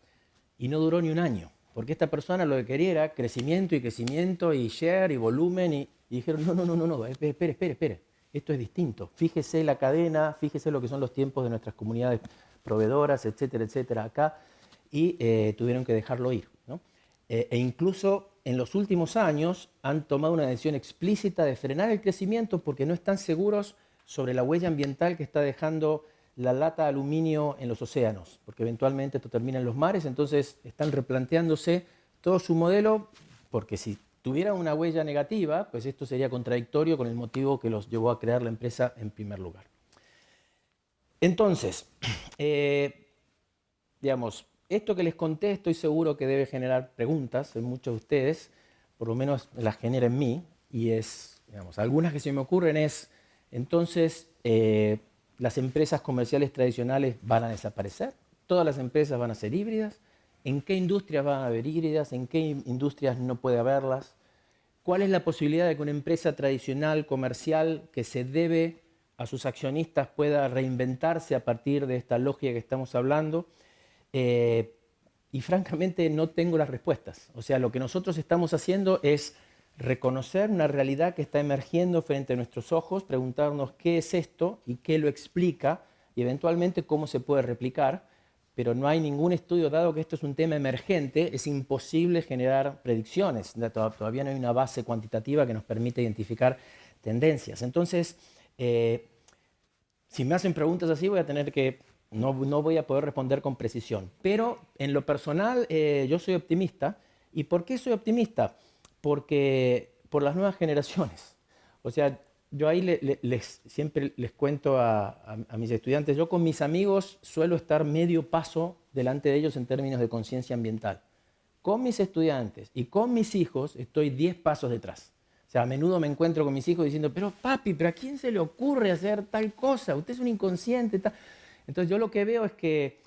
Y no duró ni un año, porque esta persona lo que quería era crecimiento y share y volumen, y dijeron, no, espere, esto es distinto. Fíjese la cadena, fíjese lo que son los tiempos de nuestras comunidades proveedoras, etcétera, acá, y tuvieron que dejarlo ir, ¿no? E incluso en los últimos años han tomado una decisión explícita de frenar el crecimiento porque no están seguros sobre la huella ambiental que está dejando la lata de aluminio en los océanos, porque eventualmente esto termina en los mares, entonces están replanteándose todo su modelo, porque si tuviera una huella negativa, pues esto sería contradictorio con el motivo que los llevó a crear la empresa en primer lugar. Entonces, digamos, esto que les conté estoy seguro que debe generar preguntas en muchos de ustedes, por lo menos las genera en mí, y es, digamos, algunas que se me ocurren es, entonces, ¿las empresas comerciales tradicionales van a desaparecer? ¿Todas las empresas van a ser híbridas? ¿En qué industrias van a haber híbridas? ¿En qué industrias no puede haberlas? ¿Cuál es la posibilidad de que una empresa tradicional, comercial, que se debe a sus accionistas pueda reinventarse a partir de esta lógica que estamos hablando? Y francamente no tengo las respuestas. O sea, lo que nosotros estamos haciendo es reconocer una realidad que está emergiendo frente a nuestros ojos, preguntarnos qué es esto y qué lo explica y eventualmente cómo se puede replicar, pero no hay ningún estudio, dado que esto es un tema emergente, es imposible generar predicciones. Todavía no hay una base cuantitativa que nos permita identificar tendencias. Entonces, si me hacen preguntas así, voy a tener que, no voy a poder responder con precisión. Pero en lo personal, yo soy optimista. ¿Y por qué soy optimista? Porque por las nuevas generaciones. O sea, yo ahí siempre les cuento a mis estudiantes, yo con mis amigos suelo estar medio paso delante de ellos en términos de conciencia ambiental. Con mis estudiantes y con mis hijos estoy 10 pasos detrás. O sea, a menudo me encuentro con mis hijos diciendo, pero papi, ¿pero a quién se le ocurre hacer tal cosa? Usted es un inconsciente. Entonces yo lo que veo es que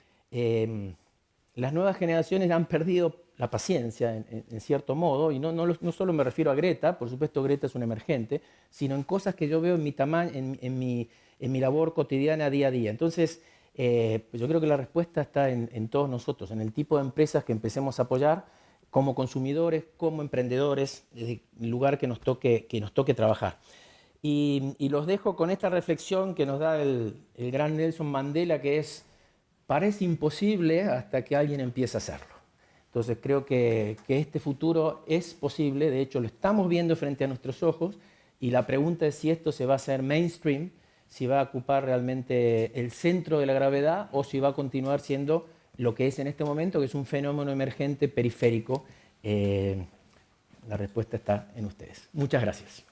las nuevas generaciones han perdido la paciencia, en cierto modo, y no solo me refiero a Greta, por supuesto Greta es un emergente, sino en cosas que yo veo en mi tamaño, en mi labor cotidiana día a día. Entonces, pues yo creo que la respuesta está en todos nosotros, en el tipo de empresas que empecemos a apoyar como consumidores, como emprendedores, en el lugar que nos toque trabajar. Y los dejo con esta reflexión que nos da el gran Nelson Mandela, que es, parece imposible hasta que alguien empiece a hacerlo. Entonces creo que este futuro es posible, de hecho lo estamos viendo frente a nuestros ojos, y la pregunta es si esto se va a hacer mainstream, si va a ocupar realmente el centro de la gravedad o si va a continuar siendo lo que es en este momento, que es un fenómeno emergente periférico. La respuesta está en ustedes. Muchas gracias.